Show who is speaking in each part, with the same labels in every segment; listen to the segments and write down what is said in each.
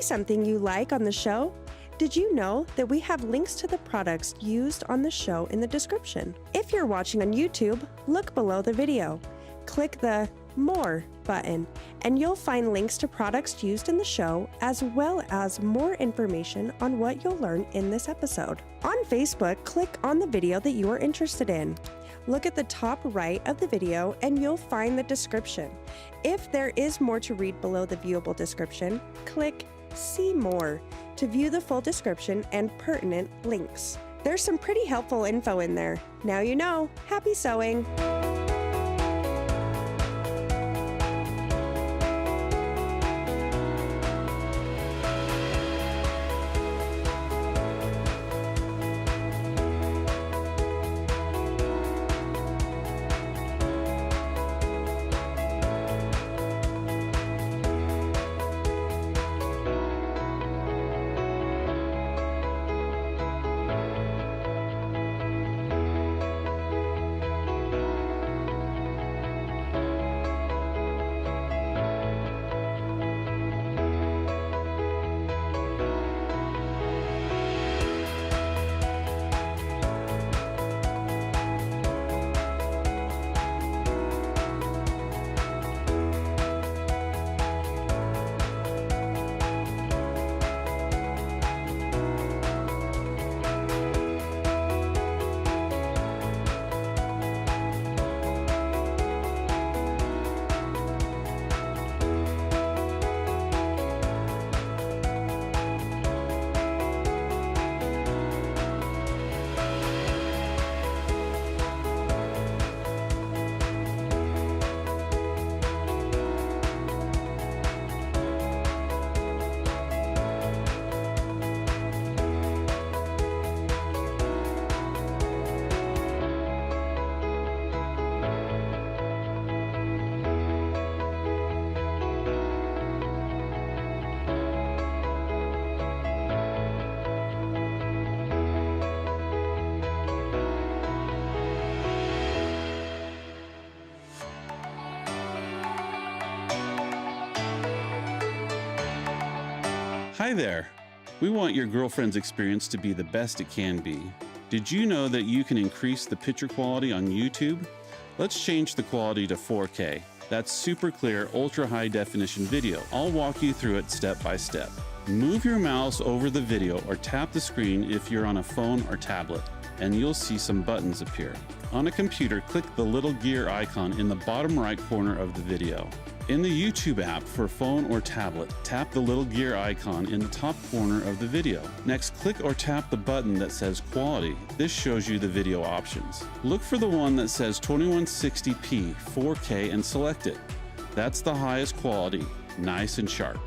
Speaker 1: something you like on the show? Did you know that we have links to the products used on the show in the description? If you're watching on YouTube, look below the video. Click the More button, and you'll find links to products used in the show, as well as more information on what you'll learn in this episode. On Facebook, click on the video that you are interested in. Look at the top right of the video and you'll find the description. If there is more to read below the viewable description, click See More to view the full description and pertinent links. There's some pretty helpful info in there. Now you know. Happy sewing!
Speaker 2: Hi there! We want your girlfriend's experience to be the best it can be. Did you know that you can increase the picture quality on YouTube? Let's change the quality to 4K. That's super clear, ultra high definition video. I'll walk you through it step by step. Move your mouse over the video or tap the screen if you're on a phone or tablet, and you'll see some buttons appear. On a computer, click the little gear icon in the bottom right corner of the video. In the YouTube app for phone or tablet, tap the little gear icon in the top corner of the video. Next, click or tap the button that says Quality. This shows you the video options. Look for the one that says 2160p 4K and select it. That's the highest quality, nice and sharp.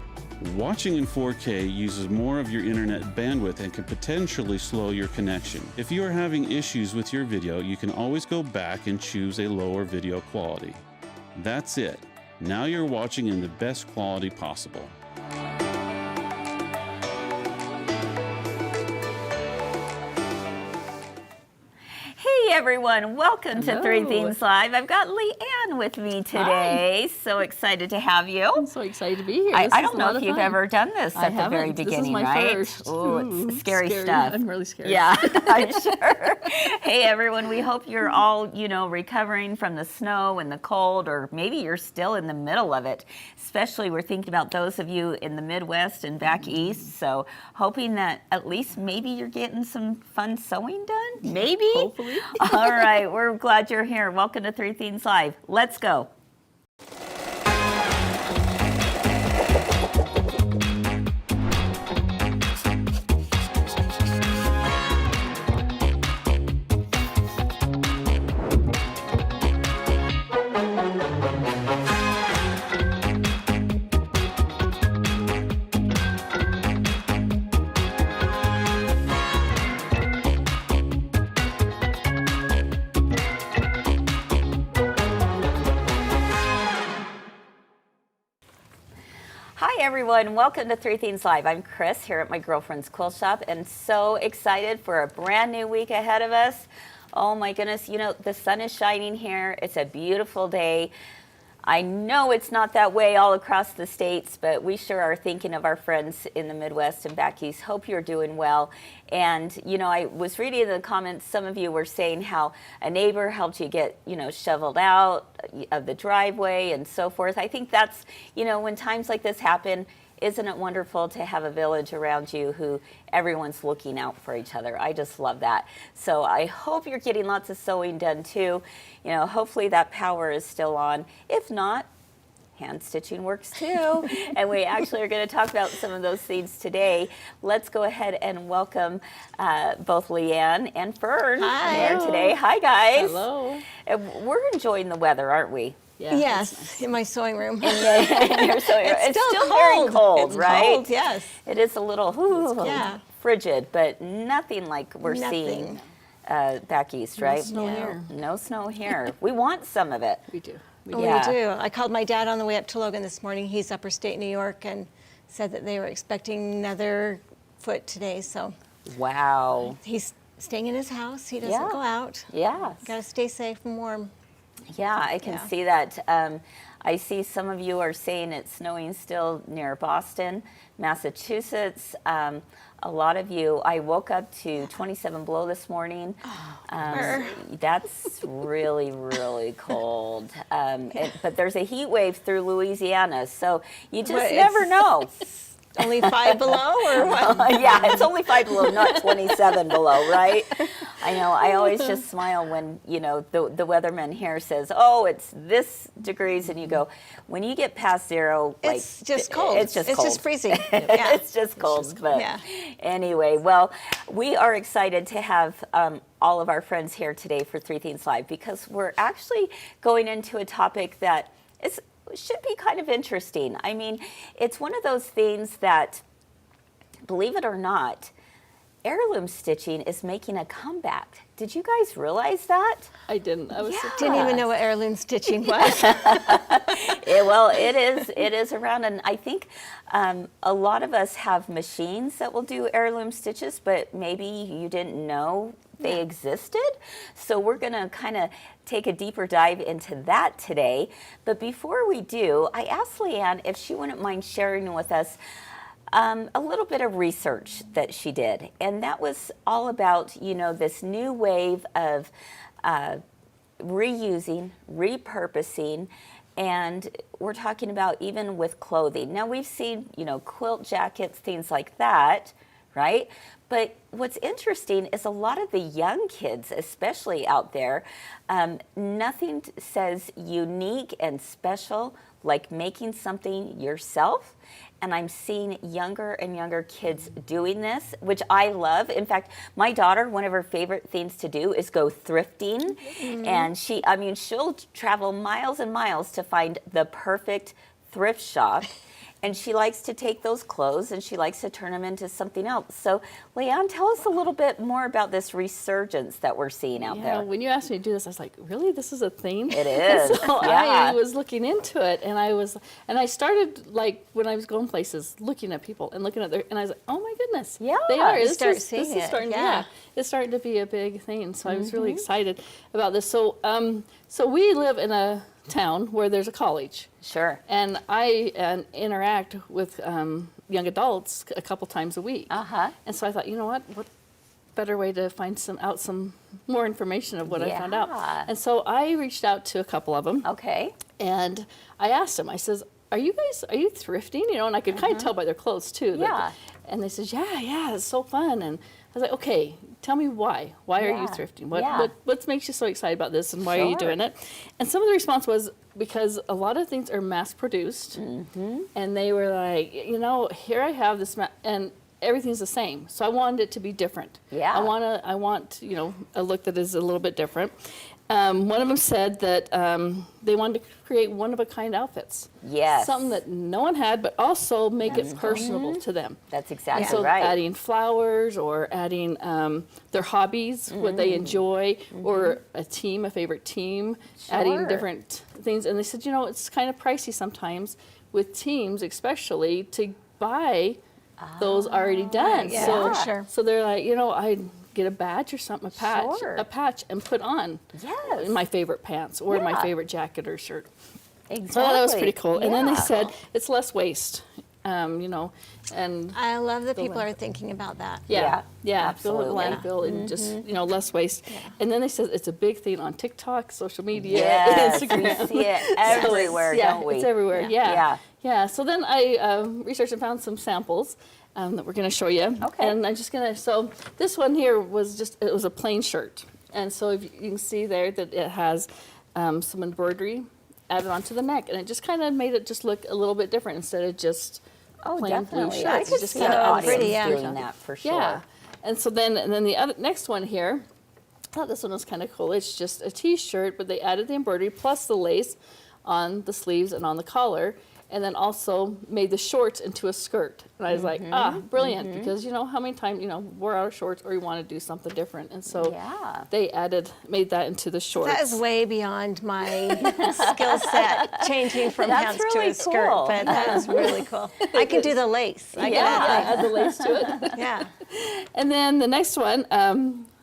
Speaker 2: Watching in 4K uses more of your internet bandwidth and can potentially slow your connection. If you are having issues with your video, you can always go back and choose a lower video quality. That's it. Now you're watching in the best quality possible.
Speaker 3: Hey everyone, welcome to Thrifting Live. I've got LeeAnn with me today. Hi. So excited to have you.
Speaker 4: I'm so excited to be here.
Speaker 3: I don't know if you've ever done this at the very beginning,
Speaker 4: this is my
Speaker 3: right?
Speaker 4: First.
Speaker 3: Oh, it's scary stuff.
Speaker 4: I'm really scared.
Speaker 3: Yeah, I'm sure. Hey everyone, we hope you're all, recovering from the snow and the cold, or maybe you're still in the middle of it. Especially we're thinking about those of you in the Midwest and back east. So hoping that at least maybe you're getting some fun sewing done. Maybe.
Speaker 4: Hopefully.
Speaker 3: All right, we're glad you're here. Welcome to Thrifting Live. Let's go. Hi everyone, welcome to Thrifting Live. I'm Kris here at my girlfriend's quilt shop and so excited for a brand new week ahead of us. Oh my goodness, the sun is shining here. It's a beautiful day. I know it's not that way all across the states, but we sure are thinking of our friends in the Midwest and back east. Hope you're doing well. And, you know, I was reading in the comments, some of you were saying how a neighbor helped you get, you know, shoveled out of the driveway and so forth. I think that's, you know, when times like this happen, isn't it wonderful to have a village around you who everyone's looking out for each other? I just love that. So I hope you're getting lots of sewing done too. You know, hopefully that power is still on. If not, hand stitching works too. And we actually are going to talk about some of those things today. Let's go ahead and welcome both LeeAnn and Fern here today. Hi guys.
Speaker 4: Hello.
Speaker 3: We're enjoying the weather, aren't we?
Speaker 4: Yeah,
Speaker 5: yes,
Speaker 4: nice.
Speaker 5: in my sewing room.
Speaker 3: In your sewing room. It's still very cold,
Speaker 5: it's
Speaker 3: right?
Speaker 5: Cold, yes.
Speaker 3: It is a little
Speaker 5: yeah.
Speaker 3: frigid, but nothing like we're seeing back east, right?
Speaker 4: No snow here.
Speaker 3: No snow here. We want some of it.
Speaker 4: We do.
Speaker 5: We do. I called my dad on the way up to Logan this morning. He's upper state New York, and said that they were expecting another foot today. So
Speaker 3: Wow.
Speaker 5: he's staying in his house. He doesn't go out.
Speaker 3: Yeah.
Speaker 5: Got to stay safe and warm.
Speaker 3: Yeah, I can see that. I see some of you are saying it's snowing still near Boston, Massachusetts. A lot of you, I woke up to 27 below this morning. That's really, really cold. But there's a heat wave through Louisiana, so you just never know.
Speaker 5: Only 5 below or what?
Speaker 3: Yeah, it's only 5 below, not 27 below, right? I know. I always just smile when, you know, the weatherman here says, oh, it's this degrees, and you go, when you get past 0, like,
Speaker 5: It's just cold.
Speaker 3: It's just cold.
Speaker 5: It's just freezing. Yeah.
Speaker 3: It's just cold. But anyway, well, we are excited to have all of our friends here today for Three Things Live, because we're actually going into a topic that should be kind of interesting. I mean, it's one of those things that, believe it or not, heirloom stitching is making a comeback. Did you guys realize that?
Speaker 4: I didn't. I was
Speaker 5: Didn't even know what heirloom stitching was.
Speaker 3: Well, it is around, and I think a lot of us have machines that will do heirloom stitches, but maybe you didn't know they existed. So we're going to kind of take a deeper dive into that today. But before we do, I asked LeeAnn if she wouldn't mind sharing with us a little bit of research that she did. And that was all about, you know, this new wave of reusing, repurposing, and we're talking about even with clothing. Now we've seen, you know, quilt jackets, things like that, right? But what's interesting is a lot of the young kids, especially out there, nothing says unique and special like making something yourself. And I'm seeing younger and younger kids doing this, which I love. In fact, my daughter, one of her favorite things to do is go thrifting. And she'll travel miles and miles to find the perfect thrift shop. And she likes to take those clothes and she likes to turn them into something else. So, LeeAnn, tell us a little bit more about this resurgence that we're seeing out there.
Speaker 4: When you asked me to do this, I was like, really? This is a thing?
Speaker 3: It is.
Speaker 4: So I was looking into it, and I started, like, when I was going places, looking at people and looking at and I was like, oh my goodness.
Speaker 3: Yeah.
Speaker 4: They are.
Speaker 5: You start seeing
Speaker 4: this
Speaker 5: it.
Speaker 4: is starting, it's starting to be a big thing. So I was really excited about this. So, so we live in a town where there's a college.
Speaker 3: Sure.
Speaker 4: And I interact with young adults a couple times a week. And so I thought, you know what better way to find some more information of what I found out. And so I reached out to a couple of them.
Speaker 3: Okay.
Speaker 4: And I asked them, I says, are you thrifting? You know, and I could kind of tell by their clothes too.
Speaker 3: Yeah.
Speaker 4: And they said, yeah, it's so fun. And I was like, okay, tell me why. Why are you thrifting? What makes you so excited about this, and why are you doing it? And some of the response was because a lot of things are mass produced, and they were like, you know, here I have this, and everything's the same. So I wanted it to be different.
Speaker 3: Yeah.
Speaker 4: I want, you know, a look that is a little bit different. One of them said that they wanted to create one-of-a-kind outfits.
Speaker 3: Yes.
Speaker 4: Something that no one had, but also make it personable to them.
Speaker 3: That's exactly
Speaker 4: so
Speaker 3: right.
Speaker 4: adding flowers or adding their hobbies, what they enjoy, or a favorite team, adding different things. And they said, you know, it's kind of pricey sometimes with teams, especially, to buy those already done.
Speaker 5: Yeah,
Speaker 4: so,
Speaker 5: for sure.
Speaker 4: So they're like, you know, I get a badge or something, a patch, and put on my favorite pants or my favorite jacket or shirt.
Speaker 3: Exactly.
Speaker 4: So that was pretty cool. And then they
Speaker 3: Yeah.
Speaker 4: said it's less waste, and
Speaker 5: I love that people
Speaker 4: land.
Speaker 5: are thinking about that.
Speaker 3: Yeah,
Speaker 4: fill the
Speaker 3: absolutely.
Speaker 4: landfill and just less waste. And then they said it's a big thing on TikTok, social media,
Speaker 3: Yes,
Speaker 4: Instagram.
Speaker 3: we see it
Speaker 4: So
Speaker 3: everywhere, don't we?
Speaker 4: It's everywhere.
Speaker 3: Yeah.
Speaker 4: Yeah. So then I researched and found some samples that we're going to show you.
Speaker 3: Okay.
Speaker 4: And I'm just going to. So this one here was it was a plain shirt, and so if you can see there that it has some embroidery added onto the neck, and it just kind of made it just look a little bit different instead of just plain
Speaker 3: definitely.
Speaker 4: blue
Speaker 3: I
Speaker 4: shirts.
Speaker 3: could
Speaker 4: Just
Speaker 3: see
Speaker 4: kinda
Speaker 3: the
Speaker 4: added
Speaker 3: audience
Speaker 5: pretty, yeah.
Speaker 3: doing that for sure.
Speaker 4: Yeah. And so then the next one here, I thought this one was kind of cool. It's just a t-shirt, but they added the embroidery plus the lace on the sleeves and on the collar, and then also made the shorts into a skirt. And I was like, brilliant, because you know how many times, wear out shorts or you want to do something different. And so
Speaker 3: Yeah.
Speaker 4: they made that into the shorts.
Speaker 5: That is way beyond my skill set, changing from
Speaker 3: That's
Speaker 5: pants
Speaker 3: really
Speaker 5: to a skirt,
Speaker 3: cool.
Speaker 5: but that is really cool. I can do the lace. I
Speaker 3: Yeah.
Speaker 5: can
Speaker 4: Add the lace to it.
Speaker 5: yeah.
Speaker 4: And then the next one,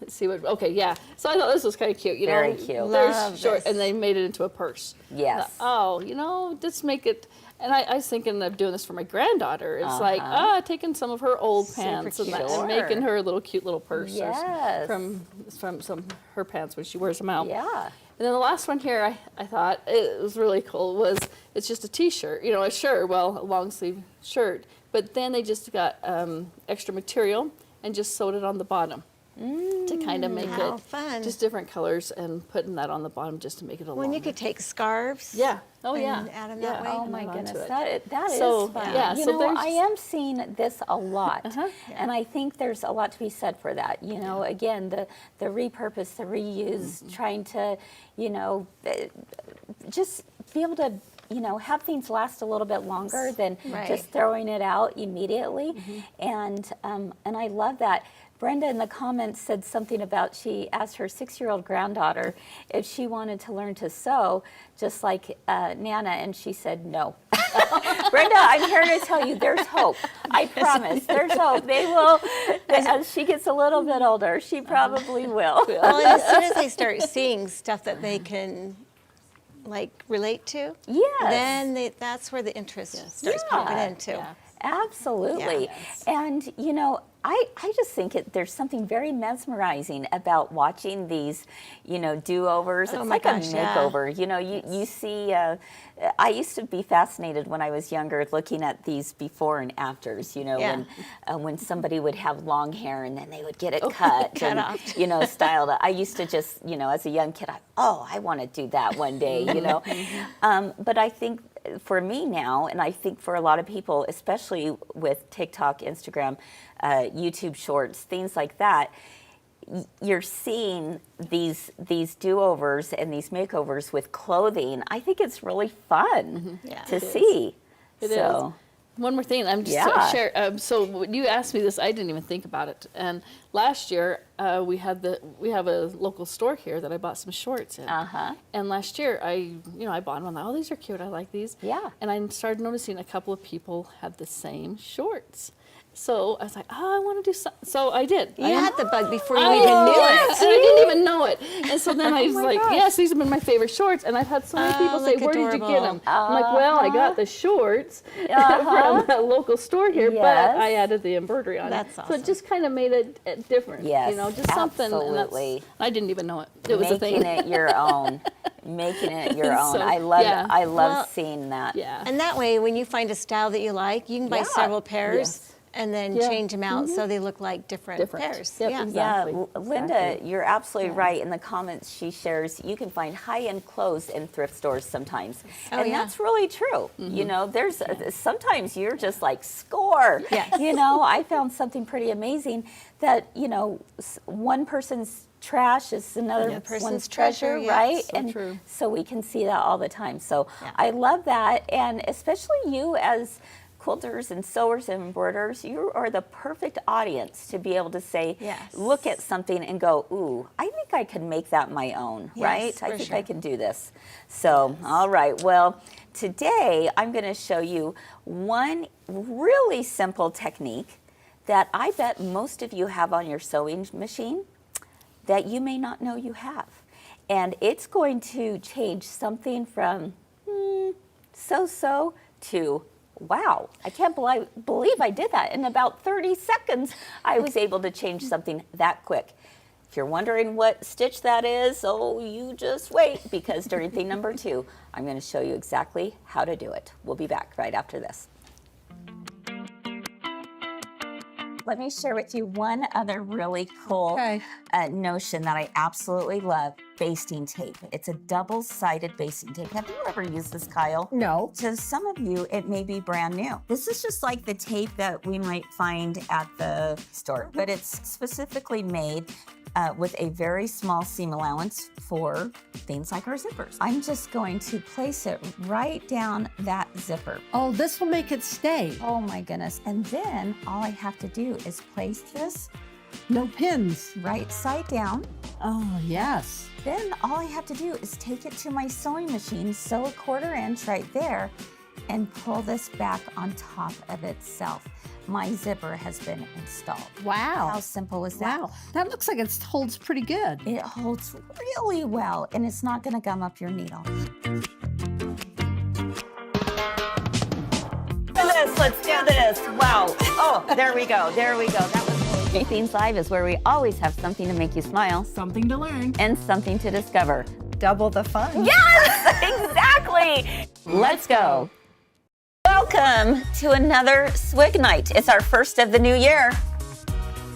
Speaker 4: let's see what, okay, yeah. So I thought this was kind of cute,
Speaker 3: Very cute.
Speaker 4: There's
Speaker 5: Love
Speaker 4: short,
Speaker 5: this.
Speaker 4: and they made it into a purse.
Speaker 3: Yes.
Speaker 4: Just make it, and I was thinking of doing this for my granddaughter. It's like, taking some of her old pants
Speaker 5: cute.
Speaker 4: and making her a little cute little purse
Speaker 3: Yes.
Speaker 4: from some her pants when she wears them out.
Speaker 3: Yeah.
Speaker 4: And then the last one here, I thought it was really cool, it's just a t-shirt, a shirt, a long sleeve shirt, but then they just got extra material and just sewed it on the bottom to kind of make
Speaker 5: How
Speaker 4: it
Speaker 5: fun.
Speaker 4: just different colors and putting that on the bottom just to make it a
Speaker 5: When you
Speaker 4: longer.
Speaker 5: could take scarves.
Speaker 4: Yeah. Oh,
Speaker 5: and
Speaker 4: yeah.
Speaker 5: add 'em
Speaker 4: yeah.
Speaker 5: that way.
Speaker 3: Oh
Speaker 5: And
Speaker 3: my
Speaker 4: add on to
Speaker 3: goodness,
Speaker 4: it.
Speaker 3: that is
Speaker 4: So,
Speaker 3: fun.
Speaker 4: yeah,
Speaker 3: you
Speaker 4: so
Speaker 3: know,
Speaker 4: there's-
Speaker 3: I am seeing this a lot,
Speaker 4: Uh-huh.
Speaker 3: and I think there's a lot to be said for that. Again, the repurpose, the reuse, trying to, just be able to, have things last a little bit longer than
Speaker 5: Right.
Speaker 3: just throwing it out immediately, and I love that. Brenda in the comments said something about she asked her 6-year-old granddaughter if she wanted to learn to sew, just like Nana, and she said no. Brenda, I'm here to tell you there's hope. I promise. There's hope. They will, as she gets a little bit older, she probably will.
Speaker 5: Well, and as soon as they start seeing stuff that they can relate to,
Speaker 3: Yes.
Speaker 5: then that's where the interest starts popping into.
Speaker 4: Yeah.
Speaker 3: Absolutely.
Speaker 5: Yes.
Speaker 3: And, I just think there's something very mesmerizing about watching these, do-overs.
Speaker 5: Oh
Speaker 3: It's
Speaker 5: my
Speaker 3: like
Speaker 5: gosh,
Speaker 3: a
Speaker 5: yeah.
Speaker 3: makeover. You see, I used to be fascinated when I was younger looking at these before and afters,
Speaker 5: Yeah.
Speaker 3: when somebody would have long hair and then they would get it cut and,
Speaker 5: off.
Speaker 3: styled. I used to just, as a young kid, I want to do that one day, But I think for me now, and I think for a lot of people, especially with TikTok, Instagram, YouTube Shorts, things like that, you're seeing these do-overs and these makeovers with clothing. I think it's really fun
Speaker 5: Yeah.
Speaker 3: to
Speaker 5: It is.
Speaker 3: see.
Speaker 4: It
Speaker 3: so,
Speaker 4: One more thing, I'm just
Speaker 3: Yeah.
Speaker 4: share. So when you asked me this, I didn't even think about it. And last year, we have a local store here that I bought some shorts in. And last year, I bought them. I'm like, oh, these are cute. I like these.
Speaker 3: Yeah.
Speaker 4: And I started noticing a couple of people had the same shorts. So I was like, I want to do something. So I did.
Speaker 5: You had the bug before you
Speaker 4: I
Speaker 5: even knew
Speaker 4: did,
Speaker 5: it.
Speaker 4: and I didn't even know it. And so then I was
Speaker 3: my
Speaker 4: like,
Speaker 3: gosh.
Speaker 4: yes, these have been my favorite shorts. And I've had so many people say,
Speaker 5: look
Speaker 4: where did you get
Speaker 5: adorable.
Speaker 4: them? I'm like, well, I got the shorts from a local store here,
Speaker 3: Yes.
Speaker 4: but I added the embroidery on
Speaker 5: That's
Speaker 4: it. So
Speaker 5: awesome.
Speaker 4: it just kind of made it different.
Speaker 3: Yes,
Speaker 4: just something. And
Speaker 3: absolutely.
Speaker 4: I didn't even know it. It was a thing.
Speaker 3: making it your own. Making it your own.
Speaker 4: So,
Speaker 3: I love
Speaker 4: yeah.
Speaker 5: Well,
Speaker 3: seeing that.
Speaker 4: Yeah.
Speaker 5: And that way, when you find a style that you like, you can buy
Speaker 3: Yeah.
Speaker 5: several pairs
Speaker 4: Yes.
Speaker 5: and then
Speaker 4: Yeah.
Speaker 5: change them out so they look like different pairs.
Speaker 4: Yep,
Speaker 5: Yeah.
Speaker 4: exactly.
Speaker 3: Yeah, Linda, you're absolutely right. In the comments she shares, you can find high-end clothes in thrift stores sometimes.
Speaker 5: Oh,
Speaker 3: and
Speaker 5: yeah.
Speaker 3: that's really true. There's sometimes you're just like, score.
Speaker 5: Yes.
Speaker 3: I found something pretty amazing that, one person's trash is another
Speaker 5: person's
Speaker 3: one's
Speaker 5: treasure,
Speaker 3: treasure,
Speaker 5: yes.
Speaker 3: right?
Speaker 4: So
Speaker 3: and
Speaker 4: true.
Speaker 3: so we can see that all the time. So
Speaker 5: Yeah.
Speaker 3: I love that. And especially you as quilters and sewers and embroiderers, you are the perfect audience to be able to say,
Speaker 5: Yes.
Speaker 3: look at something and go, ooh, I think I can make that my own,
Speaker 5: Yes,
Speaker 3: right? I
Speaker 5: for
Speaker 3: think
Speaker 5: sure.
Speaker 3: I can do this. So, all right. Well, today I'm going to show you one really simple technique that I bet most of you have on your sewing machine that you may not know you have. And it's going to change something from so-so to, wow, I can't believe I did that. In about 30 seconds, I was able to change something that quick. If you're wondering what stitch that is, oh, you just wait, because during thing number 2, I'm going to show you exactly how to do it. We'll be back right after this. Let me share with you one other really cool notion that I absolutely love, basting tape. It's a double-sided basting tape. Have you ever used this, Kyle?
Speaker 6: No.
Speaker 3: To some of you, it may be brand new. This is just like the tape that we might find at the store, but it's specifically made with a very small seam allowance for things like our zippers. I'm just going to place it right down that zipper.
Speaker 6: Oh, this will make it stay.
Speaker 3: Oh my goodness. And then all I have to do is place this
Speaker 6: No pins.
Speaker 3: right side down.
Speaker 6: Oh, yes.
Speaker 3: Then all I have to do is take it to my sewing machine, sew a 1/4 inch right there, and pull this back on top of itself. My zipper has been installed.
Speaker 6: Wow.
Speaker 3: How simple is that?
Speaker 6: Wow. That looks like it holds pretty good.
Speaker 3: It holds really well, and it's not going to gum up your needle. Let's do this. Wow. Oh, there we go. There we go. That was cool. Thrifting Live is where we always have something to make you smile.
Speaker 6: Something to learn.
Speaker 3: And something to discover.
Speaker 7: Double the fun.
Speaker 3: Yes, exactly. Let's go. Welcome to another Swig Night. It's our first of the new year.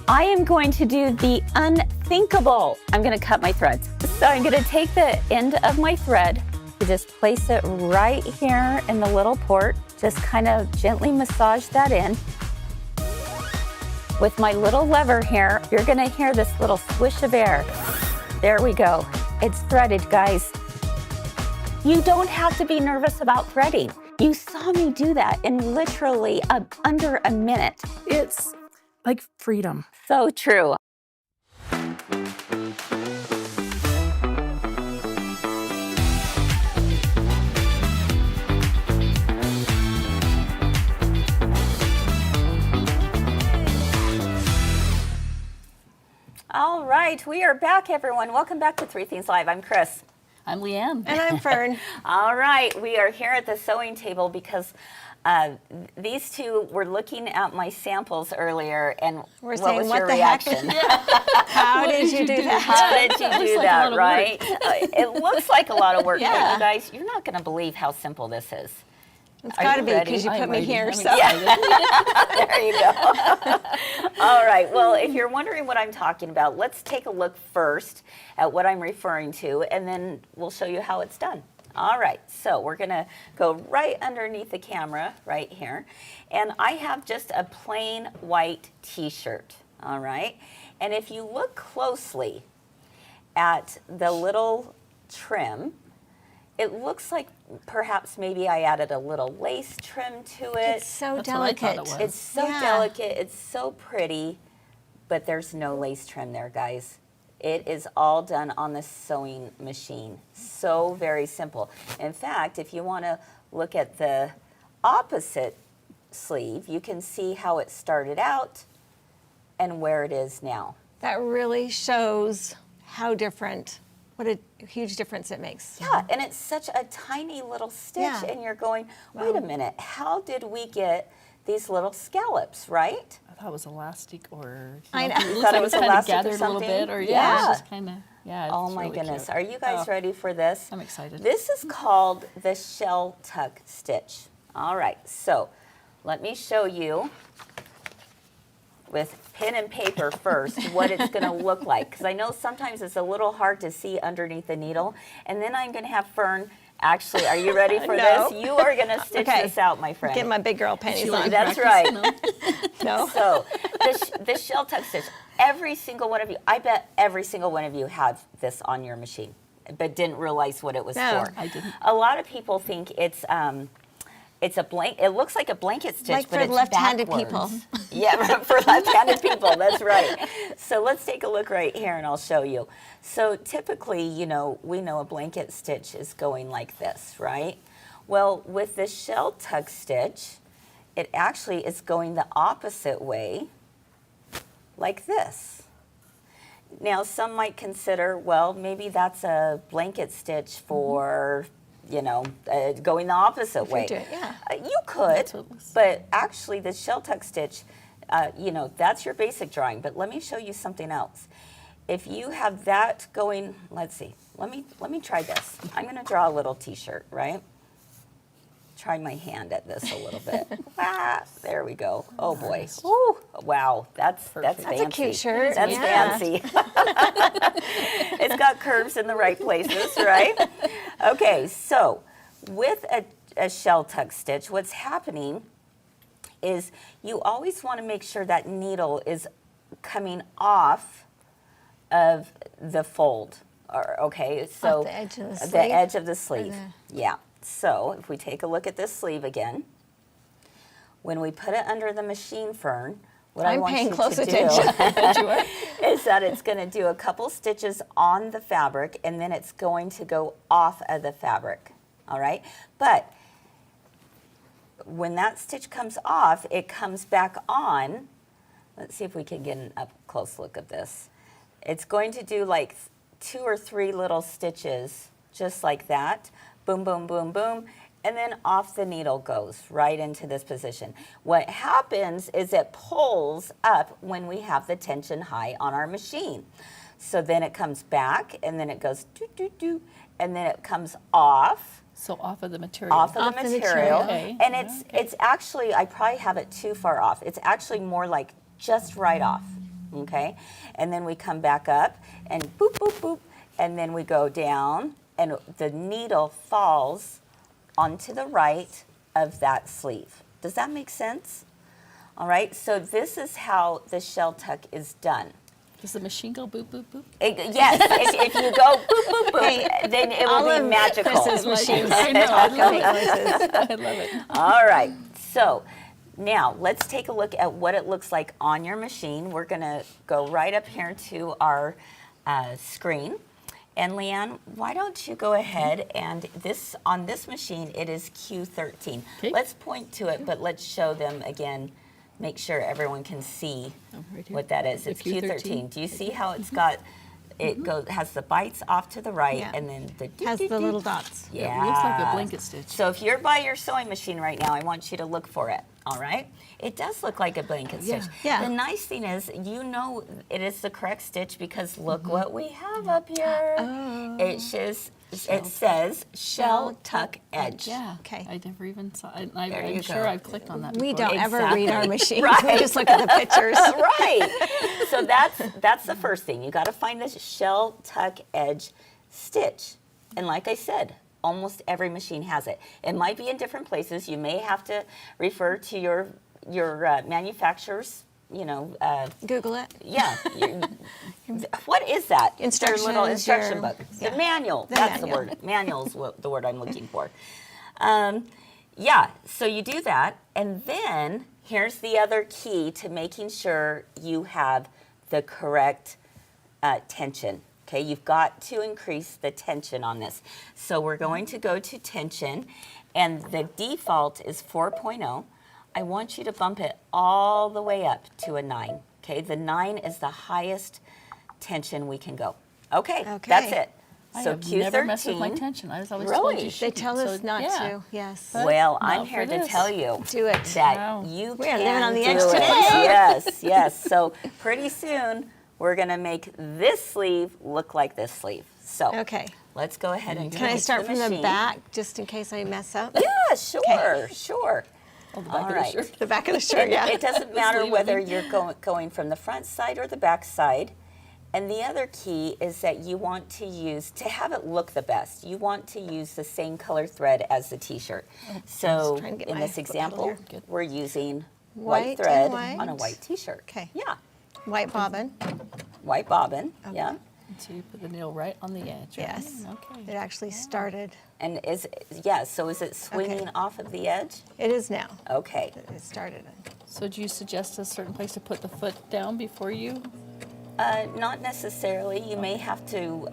Speaker 3: I am going to do the unthinkable. I'm going to cut my threads. So I'm going to take the end of my thread, just place it right here in the little port, just kind of gently massage that in. With my little lever here, you're going to hear this little swish of air. There we go. It's threaded, guys. You don't have to be nervous about threading. You saw me do that in literally under a minute.
Speaker 6: It's like freedom.
Speaker 3: So true. All right, we are back, everyone. Welcome back to Thrifting Live. I'm Kris.
Speaker 4: I'm LeeAnn.
Speaker 5: And I'm Fern.
Speaker 3: All right, we are here at the sewing table because these two were looking at my samples earlier, and
Speaker 5: We're
Speaker 3: what
Speaker 5: saying,
Speaker 3: was
Speaker 5: what
Speaker 3: your
Speaker 5: the heck?
Speaker 3: reaction?
Speaker 5: How did you do that?
Speaker 3: How did you do
Speaker 4: like a lot
Speaker 3: that,
Speaker 4: of
Speaker 3: right? It looks like a lot of work, but
Speaker 5: Yeah.
Speaker 3: you guys, you're not going to believe how simple this is.
Speaker 5: It's
Speaker 3: Are
Speaker 5: got
Speaker 3: you
Speaker 5: to be
Speaker 3: ready?
Speaker 5: because you put
Speaker 4: I'm
Speaker 5: me
Speaker 4: ready.
Speaker 5: here.
Speaker 4: I'm
Speaker 5: So
Speaker 4: excited.
Speaker 3: There you go. All right, well, if you're wondering what I'm talking about, let's take a look first at what I'm referring to, and then we'll show you how it's done. All right, so we're going to go right underneath the camera right here, and I have just a plain white t-shirt, all right? And if you look closely at the little trim, it looks like perhaps maybe I added a little lace trim to it.
Speaker 5: it's so
Speaker 4: That's what I thought
Speaker 5: delicate.
Speaker 4: it was.
Speaker 3: It's so
Speaker 5: Yeah.
Speaker 3: delicate, it's so pretty, but there's no lace trim there, guys. It is all done on the sewing machine. So very simple. In fact, if you want to look at the opposite sleeve, you can see how it started out and where it is now.
Speaker 5: That really shows how different, what a huge difference it makes.
Speaker 3: Yeah, and it's such a tiny little stitch,
Speaker 5: Yeah.
Speaker 3: and you're going, wait a minute, how did we get these little scallops, right?
Speaker 4: I thought it was elastic or
Speaker 5: I know.
Speaker 4: It
Speaker 3: You
Speaker 4: looks
Speaker 3: thought
Speaker 4: like
Speaker 3: it was
Speaker 4: it's kind of
Speaker 3: elastic or
Speaker 4: gathered a little
Speaker 3: something?
Speaker 4: bit, or
Speaker 3: Yeah.
Speaker 4: it's just kind of it's
Speaker 3: Oh my
Speaker 4: really
Speaker 3: goodness,
Speaker 4: cute.
Speaker 3: are you guys
Speaker 4: Oh,
Speaker 3: ready for this?
Speaker 4: I'm excited.
Speaker 3: This is called the shell tuck stitch. All right, so let me show you with pen and paper first what it's going to look like, because I know sometimes it's a little hard to see underneath the needle. And then I'm going to have Fern, actually, are you ready for
Speaker 5: No.
Speaker 3: this? You are going to stitch
Speaker 5: Okay.
Speaker 3: this out, my friend.
Speaker 5: Get my big girl panties
Speaker 4: She
Speaker 5: on.
Speaker 4: like
Speaker 3: That's
Speaker 4: practice,
Speaker 3: right.
Speaker 4: no?
Speaker 5: No.
Speaker 3: So the shell tuck stitch, every single one of you, I bet every single one of you have this on your machine, but didn't realize what it was
Speaker 5: No.
Speaker 3: for.
Speaker 4: I didn't.
Speaker 3: A lot of people think it's a blank. It looks like a blanket stitch,
Speaker 5: Like
Speaker 3: but
Speaker 5: for
Speaker 3: it's
Speaker 5: left-handed
Speaker 3: backwards.
Speaker 5: people.
Speaker 3: Yeah, for left-handed people. That's right. So let's take a look right here, and I'll show you. So typically, we know a blanket stitch is going like this, right? Well, with the shell tuck stitch, it actually is going the opposite way, like this. Now, some might consider, well, maybe that's a blanket stitch for going the opposite way.
Speaker 5: do it, yeah.
Speaker 3: You could, but actually the shell tuck stitch, that's your basic drawing. But let me show you something else. If you have that going, let's see, let me try this. I'm going to draw a little t-shirt, right? Try my hand at this a little bit. There we go. Oh boy. Woo. Wow, that's fancy.
Speaker 5: That's a cute shirt.
Speaker 3: That's fancy. It's got curves in the right places, right? Okay, so with a shell tuck stitch, what's happening is you always want to make sure that needle is coming off of the fold. Okay, so
Speaker 5: Off the edge of the sleeve?
Speaker 3: The edge of the sleeve.
Speaker 5: the-
Speaker 3: Yeah. So if we take a look at this sleeve again, when we put it under the machine, Fern, what I
Speaker 5: I'm
Speaker 3: want
Speaker 5: paying
Speaker 3: you
Speaker 5: close
Speaker 3: to
Speaker 5: attention.
Speaker 3: do is that it's going to do a couple stitches on the fabric, and then it's going to go off of the fabric. All right, but when that stitch comes off, it comes back on. Let's see if we can get an up close look at this. It's going to do like 2 or 3 little stitches, just like that. Boom, boom, boom, boom, and then off the needle goes right into this position. What happens is it pulls up when we have the tension high on our machine. So then it comes back, and then it goes doo, doo, doo, and then it comes off.
Speaker 4: So off of the material.
Speaker 3: Off of
Speaker 5: Off
Speaker 3: the
Speaker 5: the
Speaker 3: material,
Speaker 5: material.
Speaker 4: Okay.
Speaker 3: and it's actually, I probably have it too far off. It's actually more like just right off, okay? And then we come back up, and boop, boop, boop, and then we go down, and the needle falls onto the right of that sleeve. Does that make sense? All right, so this is how the shell tuck is done.
Speaker 4: Does the machine go boop, boop, boop?
Speaker 3: Yes, if you go boop, boop, boop, then it will be magical.
Speaker 5: Chris's machines.
Speaker 4: I know, I love it.
Speaker 5: noises.
Speaker 4: I love it.
Speaker 3: All right, so now let's take a look at what it looks like on your machine. We're gonna go right up here to our screen. And LeeAnn, why don't you go ahead and on this machine, it is Q13.
Speaker 4: Okay.
Speaker 3: Let's point to it, but let's show them again. Make sure everyone can see
Speaker 4: right here.
Speaker 3: what that is.
Speaker 4: The
Speaker 3: It's
Speaker 4: Q13.
Speaker 3: Q13. Do you see how it's got, it has the bites off to the right,
Speaker 5: Yeah.
Speaker 3: and then the
Speaker 5: Has the little dots.
Speaker 3: Yeah.
Speaker 4: It looks like a blanket stitch.
Speaker 3: So if you're by your sewing machine right now, I want you to look for it, all right? It does look like a blanket stitch.
Speaker 5: Yeah.
Speaker 3: The nice thing is, you know it is the correct stitch because look what we have up here.
Speaker 5: Oh.
Speaker 3: It says shell tuck edge.
Speaker 4: Yeah.
Speaker 5: Okay.
Speaker 4: I never even saw it.
Speaker 3: There you
Speaker 4: I'm sure
Speaker 3: go.
Speaker 4: I've clicked on that
Speaker 5: We
Speaker 4: before.
Speaker 5: don't ever
Speaker 3: Exactly.
Speaker 5: read our machines.
Speaker 3: Right.
Speaker 5: We just look at the pictures.
Speaker 3: Right. So that's the first thing. You got to find this shell tuck edge stitch. And like I said, almost every machine has it. It might be in different places. You may have to refer to your manufacturer's,
Speaker 5: Google it.
Speaker 3: yeah. What is that? Their little
Speaker 5: Instructions,
Speaker 3: instruction
Speaker 5: your-
Speaker 3: book.
Speaker 5: yeah.
Speaker 3: The manual.
Speaker 5: The
Speaker 3: That's
Speaker 5: manual.
Speaker 3: the word. Manual's the word I'm looking for. So you do that, and then here's the other key to making sure you have the correct tension. Okay, you've got to increase the tension on this. So we're going to go to tension, and the default is 4.0. I want you to bump it all the way up to a 9. Okay, the 9 is the highest tension we can go. Okay, that's it.
Speaker 4: I
Speaker 3: So
Speaker 4: have never messed with my
Speaker 3: Q13.
Speaker 4: tension. I was always
Speaker 3: Really?
Speaker 4: told you
Speaker 5: They
Speaker 4: shouldn't.
Speaker 5: tell us
Speaker 4: So,
Speaker 5: not
Speaker 4: yeah.
Speaker 5: to. Yes.
Speaker 4: But
Speaker 3: Well,
Speaker 4: not
Speaker 3: I'm
Speaker 4: for
Speaker 3: here to
Speaker 4: this.
Speaker 3: tell you
Speaker 5: Do it.
Speaker 3: that
Speaker 4: Wow.
Speaker 3: you
Speaker 5: We are
Speaker 3: can
Speaker 5: living on the
Speaker 3: do
Speaker 5: edge
Speaker 3: it.
Speaker 5: today.
Speaker 3: Yes. So pretty soon we're gonna make this sleeve look like this sleeve. So
Speaker 5: Okay.
Speaker 3: let's go ahead and
Speaker 5: Can I
Speaker 3: take it
Speaker 5: start
Speaker 3: to
Speaker 5: from the
Speaker 3: machine.
Speaker 5: back just in case I mess up?
Speaker 3: Yeah, sure.
Speaker 4: Oh, the back
Speaker 3: All
Speaker 4: of the
Speaker 3: right.
Speaker 4: shirt.
Speaker 5: The back of the shirt, yeah.
Speaker 3: It doesn't matter
Speaker 4: sleeve, I
Speaker 3: whether
Speaker 4: mean.
Speaker 3: you're going from the front side or the back side. And the other key is that you want to have it look the best, you want to use the same color thread as the t-shirt. So
Speaker 5: trying to get
Speaker 3: in
Speaker 5: my
Speaker 3: this
Speaker 5: foot
Speaker 3: example,
Speaker 5: pedal here.
Speaker 3: we're using
Speaker 5: White
Speaker 3: white
Speaker 5: and
Speaker 3: thread
Speaker 5: white.
Speaker 3: on a white t-shirt.
Speaker 5: Okay.
Speaker 3: Yeah,
Speaker 5: White bobbin.
Speaker 3: white bobbin, yeah.
Speaker 4: So you put the needle right on the edge. Right?
Speaker 5: Yes.
Speaker 4: Okay.
Speaker 5: It actually started.
Speaker 3: And so is it swinging
Speaker 5: Okay.
Speaker 3: off of the edge?
Speaker 5: It is now.
Speaker 3: Okay.
Speaker 5: It started.
Speaker 4: So do you suggest a certain place to put the foot down before you?
Speaker 3: Not necessarily. You may have to,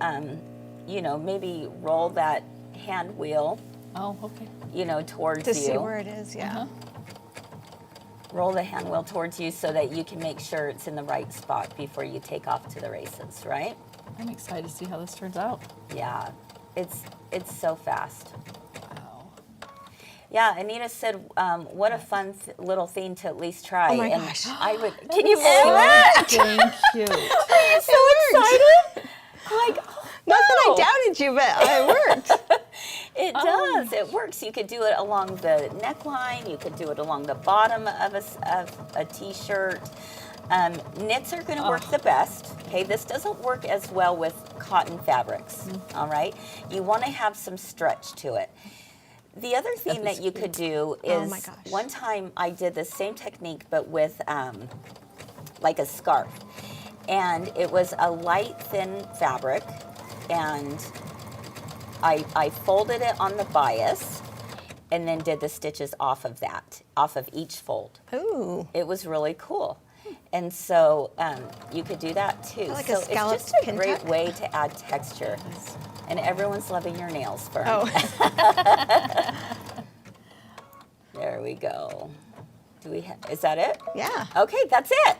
Speaker 3: maybe roll that hand wheel,
Speaker 4: Oh, okay.
Speaker 3: towards
Speaker 5: To
Speaker 3: you.
Speaker 5: see where it is, yeah.
Speaker 4: Uh-huh.
Speaker 3: Roll the hand wheel towards you so that you can make sure it's in the right spot before you take off to the races, right?
Speaker 4: I'm excited to see how this turns out.
Speaker 3: Yeah, it's so fast. Yeah, Anita said, what a fun little thing to at least try.
Speaker 5: Oh my
Speaker 3: and
Speaker 5: gosh.
Speaker 3: I would, can you believe it?
Speaker 4: Thank you.
Speaker 3: I'm so excited. Like, oh,
Speaker 5: Not that I
Speaker 3: wow.
Speaker 5: doubted you, but it worked.
Speaker 3: It does. It works. You could do it along the neckline. You could do it along the bottom of a t-shirt. Knits are going to work the best. Okay, this doesn't work as well with cotton fabrics. All right, you want to have some stretch to it. The other thing that you could do is,
Speaker 5: my gosh.
Speaker 3: one time I did the same technique but with like a scarf, and it was a light thin fabric, and I folded it on the bias and then did the stitches off of that, off of each fold.
Speaker 5: Ooh.
Speaker 3: It was really cool. And so you could do that too.
Speaker 5: Like
Speaker 3: so
Speaker 5: a scalloped
Speaker 3: it's just a
Speaker 5: pin
Speaker 3: great
Speaker 5: tuck?
Speaker 3: way to add texture. And everyone's loving your nails, Fern.
Speaker 5: Oh.
Speaker 3: There we go. Is that it?
Speaker 5: Yeah.
Speaker 3: Okay, that's it.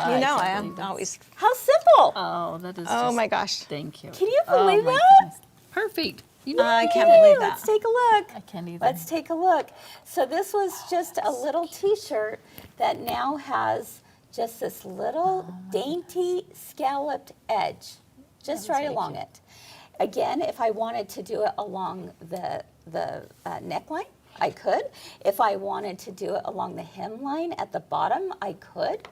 Speaker 5: You know, I
Speaker 4: can't
Speaker 5: am
Speaker 4: believe this.
Speaker 5: always.
Speaker 3: How simple.
Speaker 4: Oh, that is
Speaker 5: Oh
Speaker 4: just,
Speaker 5: my gosh.
Speaker 4: thank you.
Speaker 3: Can you
Speaker 4: Oh
Speaker 3: believe
Speaker 4: my
Speaker 3: that?
Speaker 4: goodness. Perfect. You know,
Speaker 5: I can't believe that.
Speaker 3: Let's take a look.
Speaker 4: I can't either.
Speaker 3: Let's take a look. So this was just a little t-shirt that now has just this little dainty scalloped edge, just right along it. Again, if I wanted to do it along the neckline, I could. If I wanted to do it along the hemline at the bottom, I could.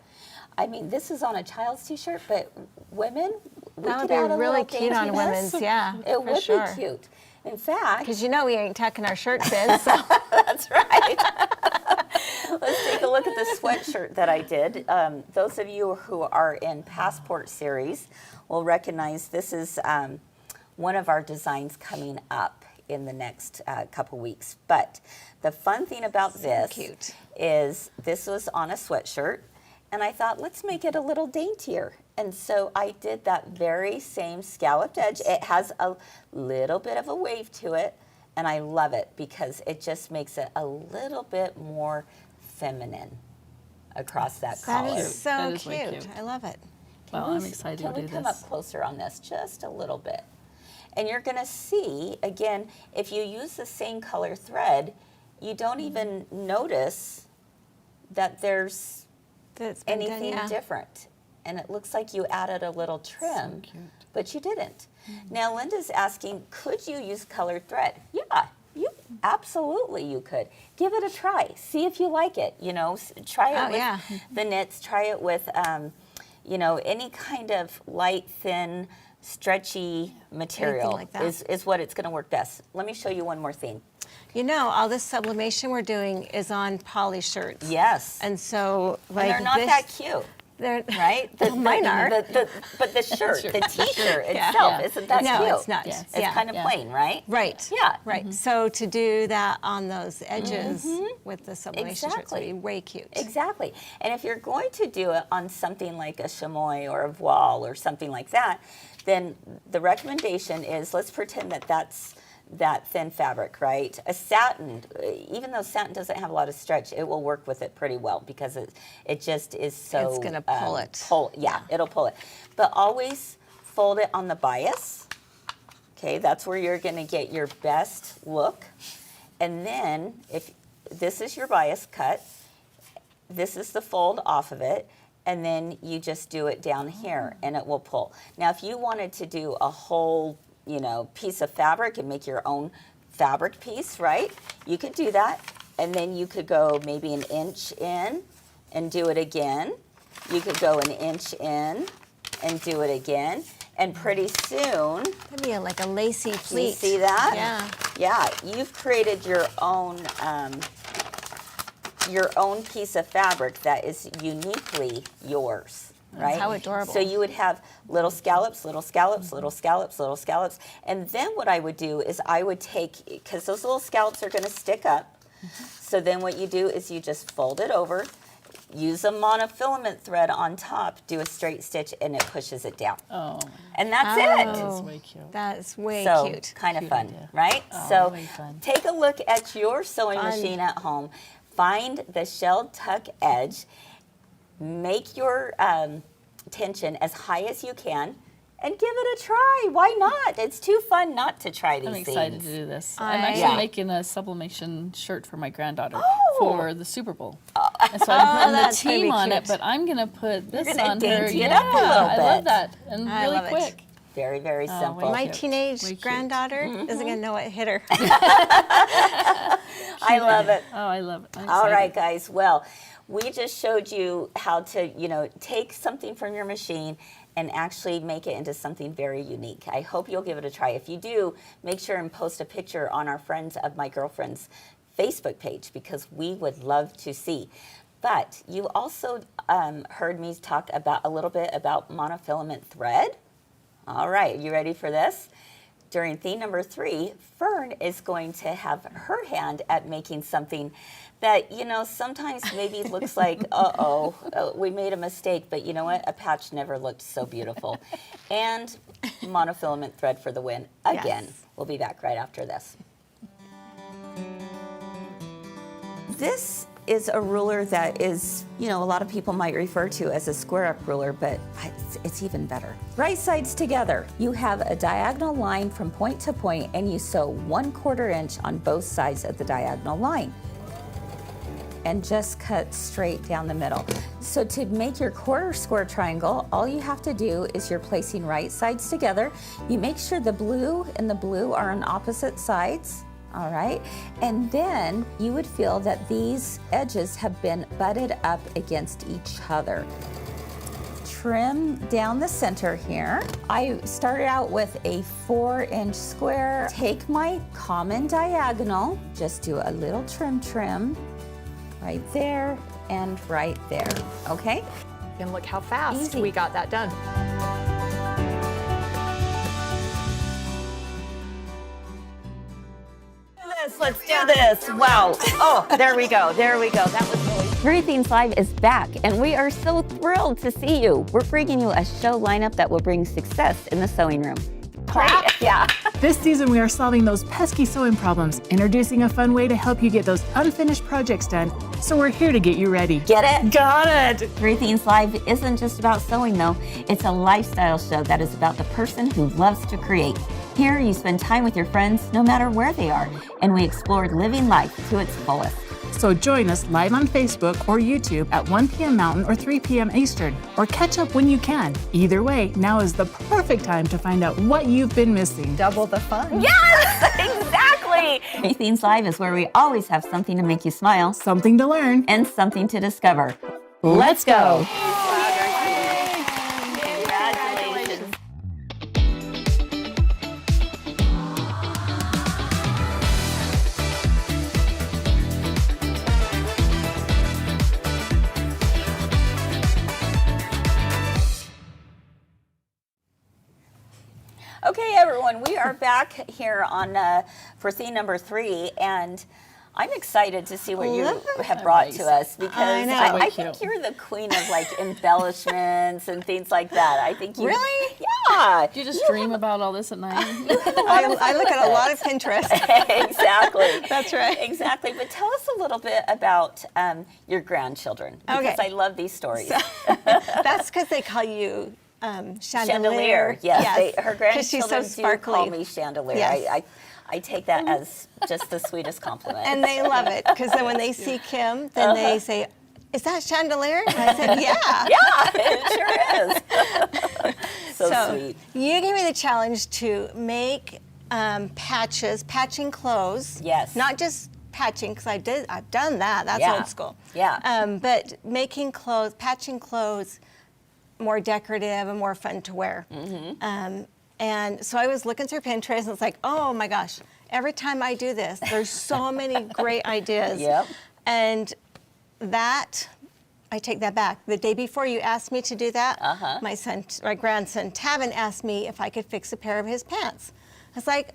Speaker 3: I mean, this is on a child's t-shirt, but women, we
Speaker 5: That would
Speaker 3: could
Speaker 5: be
Speaker 3: add a
Speaker 5: really
Speaker 3: little
Speaker 5: cute on
Speaker 3: daintiness.
Speaker 5: women's, yeah.
Speaker 3: It
Speaker 5: for
Speaker 3: would
Speaker 5: sure.
Speaker 3: be cute. In fact,
Speaker 5: Because you know we ain't tucking our shirts in, so.
Speaker 3: that's right. Let's take a look at the sweatshirt that I did. Those of you who are in Passport series will recognize this is one of our designs coming up in the next couple weeks. But the fun thing about this
Speaker 5: cute.
Speaker 3: is this was on a sweatshirt, and I thought, let's make it a little daintier. And so I did that very same scalloped edge. It has a little bit of a wave to it, and I love it because it just makes it a little bit more feminine across that collar.
Speaker 5: That is so
Speaker 4: That is way
Speaker 5: cute.
Speaker 4: cute.
Speaker 5: I love it.
Speaker 4: Well, I'm excited
Speaker 3: Can
Speaker 4: to
Speaker 3: we
Speaker 4: do
Speaker 3: come
Speaker 4: this.
Speaker 3: up closer on this just a little bit? And you're going to see, again, if you use the same color thread, you don't even notice that there's
Speaker 5: That's been done,
Speaker 3: anything
Speaker 5: yeah.
Speaker 3: different. And it looks like you added a little trim,
Speaker 4: cute.
Speaker 3: but you didn't. Now, Linda's asking, could you use colored thread? Yeah, absolutely you could. Give it a try. See if you like it. You know, try it
Speaker 5: Oh,
Speaker 3: with
Speaker 5: yeah.
Speaker 3: the knits. Try it with, you know, any kind of light, thin, stretchy material
Speaker 5: like that.
Speaker 3: is what it's going to work best. Let me show you one more thing.
Speaker 5: You know, all this sublimation we're doing is on poly shirts.
Speaker 3: Yes.
Speaker 5: And so,
Speaker 3: And
Speaker 5: like,
Speaker 3: they're not
Speaker 5: this,
Speaker 3: that cute.
Speaker 5: They're,
Speaker 3: Right?
Speaker 5: Mine are.
Speaker 3: But the shirt, the t-shirt
Speaker 5: Yeah.
Speaker 3: itself,
Speaker 4: Yeah.
Speaker 3: isn't that
Speaker 5: no,
Speaker 3: cute?
Speaker 5: it's not.
Speaker 4: Yes.
Speaker 3: It's
Speaker 5: yeah.
Speaker 3: kind of plain, right?
Speaker 5: Right.
Speaker 3: Yeah.
Speaker 5: Right. So to do that on those edges with the sublimation shirts would be
Speaker 3: Exactly.
Speaker 5: way cute.
Speaker 3: Exactly. And if you're going to do it on something like a chamois or a voile or something like that, then the recommendation is, let's pretend that that's that thin fabric, right? A satin, even though satin doesn't have a lot of stretch, it will work with it pretty well because it just is so...
Speaker 5: It's gonna pull it.
Speaker 3: Yeah, it'll pull it. But always fold it on the bias. Okay, that's where you're gonna get your best look. And then, if this is your bias cut, this is the fold off of it, and then you just do it down here and it will pull. Now, if you wanted to do a whole, you know, piece of fabric and make your own fabric piece, right? You could do that, and then you could go maybe an inch in and do it again. You could go an inch in and do it again, and pretty soon,
Speaker 5: That'd be like a lacy
Speaker 3: you
Speaker 5: pleat.
Speaker 3: see that?
Speaker 5: Yeah.
Speaker 3: Yeah, you've created your own piece of fabric that is uniquely yours, right?
Speaker 5: how adorable.
Speaker 3: So you would have little scallops, little scallops, little scallops, little scallops. And then what I would do is I would take, because those little scallops are going to stick up. So then what you do is you just fold it over, use a monofilament thread on top, do a straight stitch, and it pushes it down.
Speaker 4: Oh,
Speaker 3: And that's
Speaker 4: that
Speaker 3: it.
Speaker 4: is way cute.
Speaker 5: That's way
Speaker 3: So
Speaker 5: cute.
Speaker 3: kind of
Speaker 4: Cute
Speaker 3: fun,
Speaker 4: idea.
Speaker 3: right?
Speaker 4: Oh,
Speaker 3: So
Speaker 4: way fun.
Speaker 3: take a look at your sewing
Speaker 5: Fun.
Speaker 3: machine at home. Find the shelled tuck edge. Make your tension as high as you can, and give it a try. Why not? It's too fun not to try these
Speaker 4: I'm
Speaker 3: things.
Speaker 4: excited to do this. I'm actually
Speaker 3: Yeah.
Speaker 4: making a sublimation shirt for my granddaughter
Speaker 3: Oh.
Speaker 4: for the Super Bowl. And so I'm putting the
Speaker 5: that's gonna be
Speaker 4: team on
Speaker 5: cute.
Speaker 4: it, but I'm going to put this
Speaker 3: gonna
Speaker 4: on her.
Speaker 3: dainty it up a little
Speaker 4: I love
Speaker 3: bit.
Speaker 4: that. And
Speaker 5: I
Speaker 4: really
Speaker 5: love it.
Speaker 4: quick.
Speaker 3: Very, very simple.
Speaker 4: wait.
Speaker 5: My
Speaker 4: Cute.
Speaker 5: teenage
Speaker 4: Way cute.
Speaker 5: granddaughter isn't going to know what hit her.
Speaker 3: I love it.
Speaker 4: Oh, I love it. I'm
Speaker 3: All
Speaker 4: excited.
Speaker 3: right, guys. Well, we just showed you how to, take something from your machine and actually make it into something very unique. I hope you'll give it a try. If you do, make sure and post a picture on our Friends of My Girlfriend's Facebook page because we would love to see. But you also heard me talk about a little bit about monofilament thread. All right, you ready for this? During theme number 3, Fern is going to have her hand at making something that, sometimes maybe looks like, we made a mistake, but you know what? A patch never looked so beautiful. And monofilament thread for the win again.
Speaker 5: Yes.
Speaker 3: We'll be back right after this. This is a ruler that is, a lot of people might refer to as a square up ruler, but it's even better. Right sides together. You have a diagonal line from point to point and you sew 1/4 inch on both sides of the diagonal line. And just cut straight down the middle. So to make your quarter square triangle, all you have to do is you're placing right sides together. You make sure the blue and the blue are on opposite sides. All right, and then you would feel that these edges have been butted up against each other. Trim down the center here. I started out with a 4-inch square. Take my common diagonal, just do a little trim right there and right there, okay?
Speaker 7: And look how fast
Speaker 3: Easy.
Speaker 7: we got that done.
Speaker 3: Let's do this. Wow. Oh, there we go. There we go. That was really. Thrifting Live is back, and we are so thrilled to see you. We're bringing you a show lineup that will bring success in the sewing room. Clap. Yeah.
Speaker 8: This season, we are solving those pesky sewing problems, introducing a fun way to help you get those unfinished projects done. So we're here to get you ready.
Speaker 3: Get it?
Speaker 8: Got it!
Speaker 3: Thrifting Live isn't just about sewing, though. It's a lifestyle show that is about the person who loves to create. Here, you spend time with your friends, no matter where they are, and we explore living life to its fullest.
Speaker 8: So join us live on Facebook or YouTube at 1 p.m. Mountain or 3 p.m. Eastern, or catch up when you can. Either way, now is the perfect time to find out what you've been missing.
Speaker 7: Double the fun.
Speaker 3: Yes, exactly. Thrifting Live is where we always have something to make you smile
Speaker 8: Something to learn.
Speaker 3: and something to discover. Let's go. Congratulations. Okay, everyone, we are back here on for theme number 3, and I'm excited to see what you have brought to us because
Speaker 5: I know.
Speaker 3: I think you're the queen of like embellishments and things like that. I think you
Speaker 5: Really?
Speaker 3: Yeah.
Speaker 4: Do you just dream about all this at night?
Speaker 5: I look at a lot of Pinterest.
Speaker 3: Exactly.
Speaker 5: That's right.
Speaker 3: Exactly. But tell us a little bit about your grandchildren because
Speaker 5: Okay.
Speaker 3: I love these stories.
Speaker 5: That's because they call you chandelier.
Speaker 3: Yes. Her
Speaker 5: 'Cause she's
Speaker 3: grandchildren
Speaker 5: so
Speaker 3: do call
Speaker 5: sparkly.
Speaker 3: me chandelier.
Speaker 5: Yes.
Speaker 3: I take that as just the sweetest compliment.
Speaker 5: And they love it because then when they see Kim, then they say, "Is that chandelier?" And I said, "Yeah."
Speaker 3: Yeah, it sure is. so sweet.
Speaker 5: You gave me the challenge to make patching clothes.
Speaker 3: Yes.
Speaker 5: Not just patching, because I've done that. That's
Speaker 3: Yeah.
Speaker 5: old school.
Speaker 3: Yeah.
Speaker 5: But making clothes, patching clothes, more decorative and more fun to wear.
Speaker 3: Mm-hmm.
Speaker 5: And so I was looking through Pinterest and it's like, oh my gosh, every time I do this, there's so many great ideas.
Speaker 3: Yep.
Speaker 5: And that, I take that back. The day before you asked me to do that, my grandson Tavin asked me if I could fix a pair of his pants. It's like,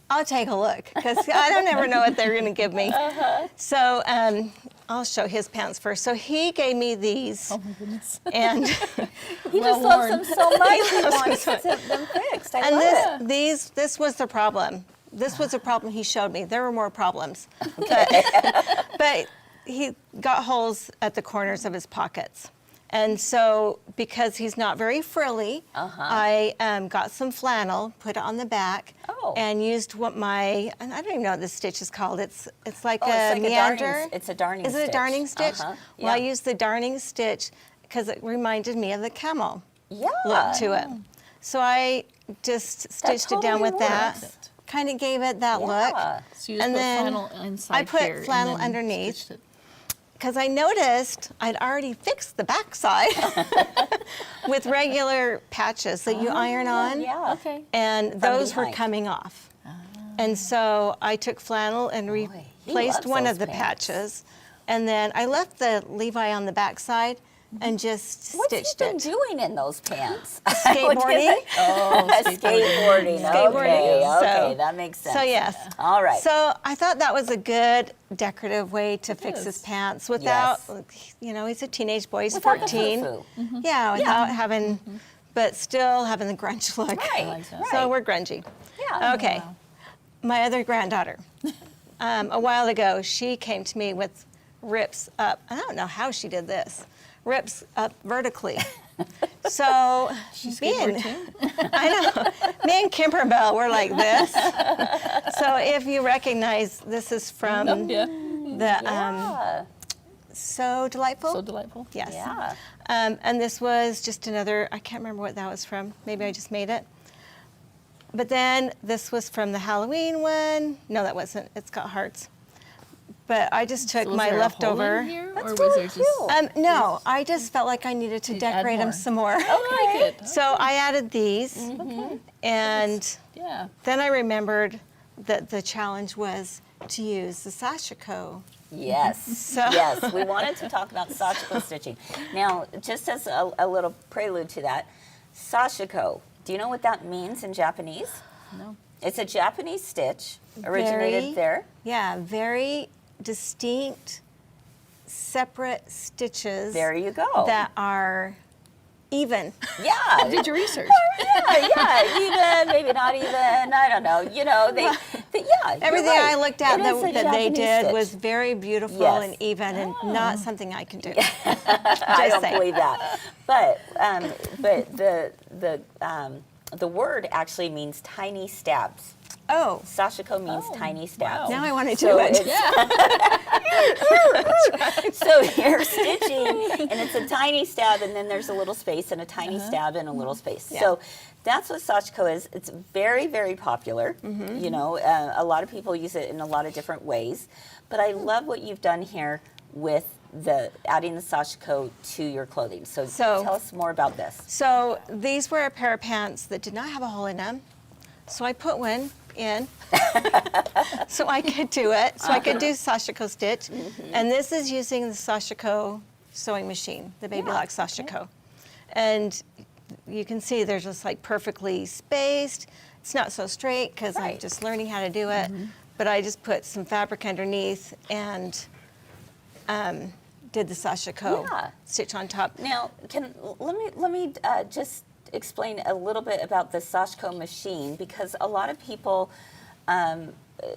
Speaker 5: I'll take a look because I don't ever know what they're going to give me. So I'll show his pants first. So he gave me these.
Speaker 4: Oh my goodness.
Speaker 5: And
Speaker 3: He just loves them so much. He wants them fixed. I love it.
Speaker 5: this was the problem. This was the problem he showed me. There were more problems. But he got holes at the corners of his pockets. And so, because he's not very frilly, I got some flannel, put it on the back, and used what I don't even know what this stitch is called. It's like a meander.
Speaker 3: It's a darning stitch.
Speaker 5: Is it a darning stitch?
Speaker 3: Yeah.
Speaker 5: Well, I used the darning stitch because it reminded me of the camel
Speaker 3: Yeah.
Speaker 5: look to it. So I just stitched it down
Speaker 3: totally
Speaker 5: with that.
Speaker 3: works.
Speaker 5: Kind of gave it that
Speaker 3: Yeah.
Speaker 5: look.
Speaker 4: So you just
Speaker 5: And
Speaker 4: put
Speaker 5: then
Speaker 4: flannel inside
Speaker 5: I put
Speaker 4: here and
Speaker 5: flannel
Speaker 4: then
Speaker 5: underneath.
Speaker 4: stitched it.
Speaker 5: Because I noticed I'd already fixed the backside with regular patches that you iron on.
Speaker 3: Yeah.
Speaker 4: Okay.
Speaker 5: And those were
Speaker 3: behind.
Speaker 5: coming off. And so I took flannel and
Speaker 3: he
Speaker 5: replaced
Speaker 3: loves
Speaker 5: one
Speaker 3: those
Speaker 5: of the
Speaker 3: pants.
Speaker 5: patches. And then I left the Levi on the backside and just
Speaker 3: What's he
Speaker 5: stitched
Speaker 3: been
Speaker 5: it.
Speaker 3: doing in those pants?
Speaker 5: Skateboarding.
Speaker 3: Skateboarding. Okay,
Speaker 5: So-
Speaker 3: that makes sense.
Speaker 5: So yes.
Speaker 3: All right.
Speaker 5: So I thought that was a good decorative way to fix his pants without, he's a teenage boy, he's
Speaker 3: Without the
Speaker 5: 14.
Speaker 3: foo-foo.
Speaker 5: Yeah, without having, but still having the grunge look.
Speaker 3: Right,
Speaker 5: So
Speaker 3: right.
Speaker 5: we're grungy.
Speaker 3: Yeah.
Speaker 5: Okay. My other granddaughter, a while ago, she came to me with rips up. I don't know how she did this. Rips up vertically. So I know. Me and Kimberbell were like this. So if you recognize, this is from the So Delightful.
Speaker 4: So delightful.
Speaker 5: Yes.
Speaker 3: Yeah.
Speaker 5: And this was just another, I can't remember what that was from. Maybe I just made it. But then this was from the Halloween one. No, that wasn't. It's got hearts. But I just took
Speaker 4: Was
Speaker 5: my
Speaker 4: there a hole
Speaker 5: leftover.
Speaker 4: in here,
Speaker 3: That's
Speaker 4: or was
Speaker 3: really
Speaker 4: there just
Speaker 3: cool.
Speaker 5: No, I just felt like I needed to
Speaker 4: You'd add
Speaker 5: decorate them
Speaker 4: more.
Speaker 5: some more.
Speaker 3: Okay.
Speaker 4: Good.
Speaker 5: So I added these. And
Speaker 4: Yeah.
Speaker 5: then I remembered that the challenge was to use the Sashiko.
Speaker 3: Yes.
Speaker 5: So-
Speaker 3: Yes, we wanted to talk about Sashiko stitching. Now, just as a little prelude to that, Sashiko, do you know what that means in Japanese?
Speaker 4: No.
Speaker 3: It's a Japanese stitch, originated
Speaker 5: Very-
Speaker 3: there.
Speaker 5: Yeah, very distinct, separate stitches
Speaker 3: There you go.
Speaker 5: that are even.
Speaker 3: Yeah.
Speaker 4: Did your research?
Speaker 3: yeah, even, maybe not even, I don't know. You know, they yeah.
Speaker 5: Everything
Speaker 3: you're right.
Speaker 5: I looked at
Speaker 3: It is a
Speaker 5: that they
Speaker 3: Japanese
Speaker 5: did
Speaker 3: stitch.
Speaker 5: was very beautiful
Speaker 3: Yes.
Speaker 5: and even and not something I can do.
Speaker 3: I don't
Speaker 5: saying.
Speaker 3: believe that. But the word actually means tiny stabs.
Speaker 5: Oh,
Speaker 3: Sashiko means tiny stabs.
Speaker 5: now I want to
Speaker 3: So
Speaker 5: do it.
Speaker 3: So you're stitching, and it's a tiny stab, and then there's a little space, and a tiny stab, and a little space.
Speaker 5: Yeah.
Speaker 3: So that's what Sashiko is. It's very, very popular. You know, a lot of people use it in a lot of different ways. But I love what you've done here with adding the Sashiko to your clothing. So tell us more about this.
Speaker 5: So these were a pair of pants that did not have a hole in them. So I put one in so I could do it. So I could do Sashiko stitch. And this is using the Sashiko sewing machine, the Baby Lock Sashiko. And you can see they're just like perfectly spaced. It's not so straight because I'm
Speaker 3: Right.
Speaker 5: just learning how to do it. But I just put some fabric underneath and did the Sashiko
Speaker 3: Yeah.
Speaker 5: stitch on top.
Speaker 3: Now, let me just explain a little bit about the Sashiko machine, because a lot of people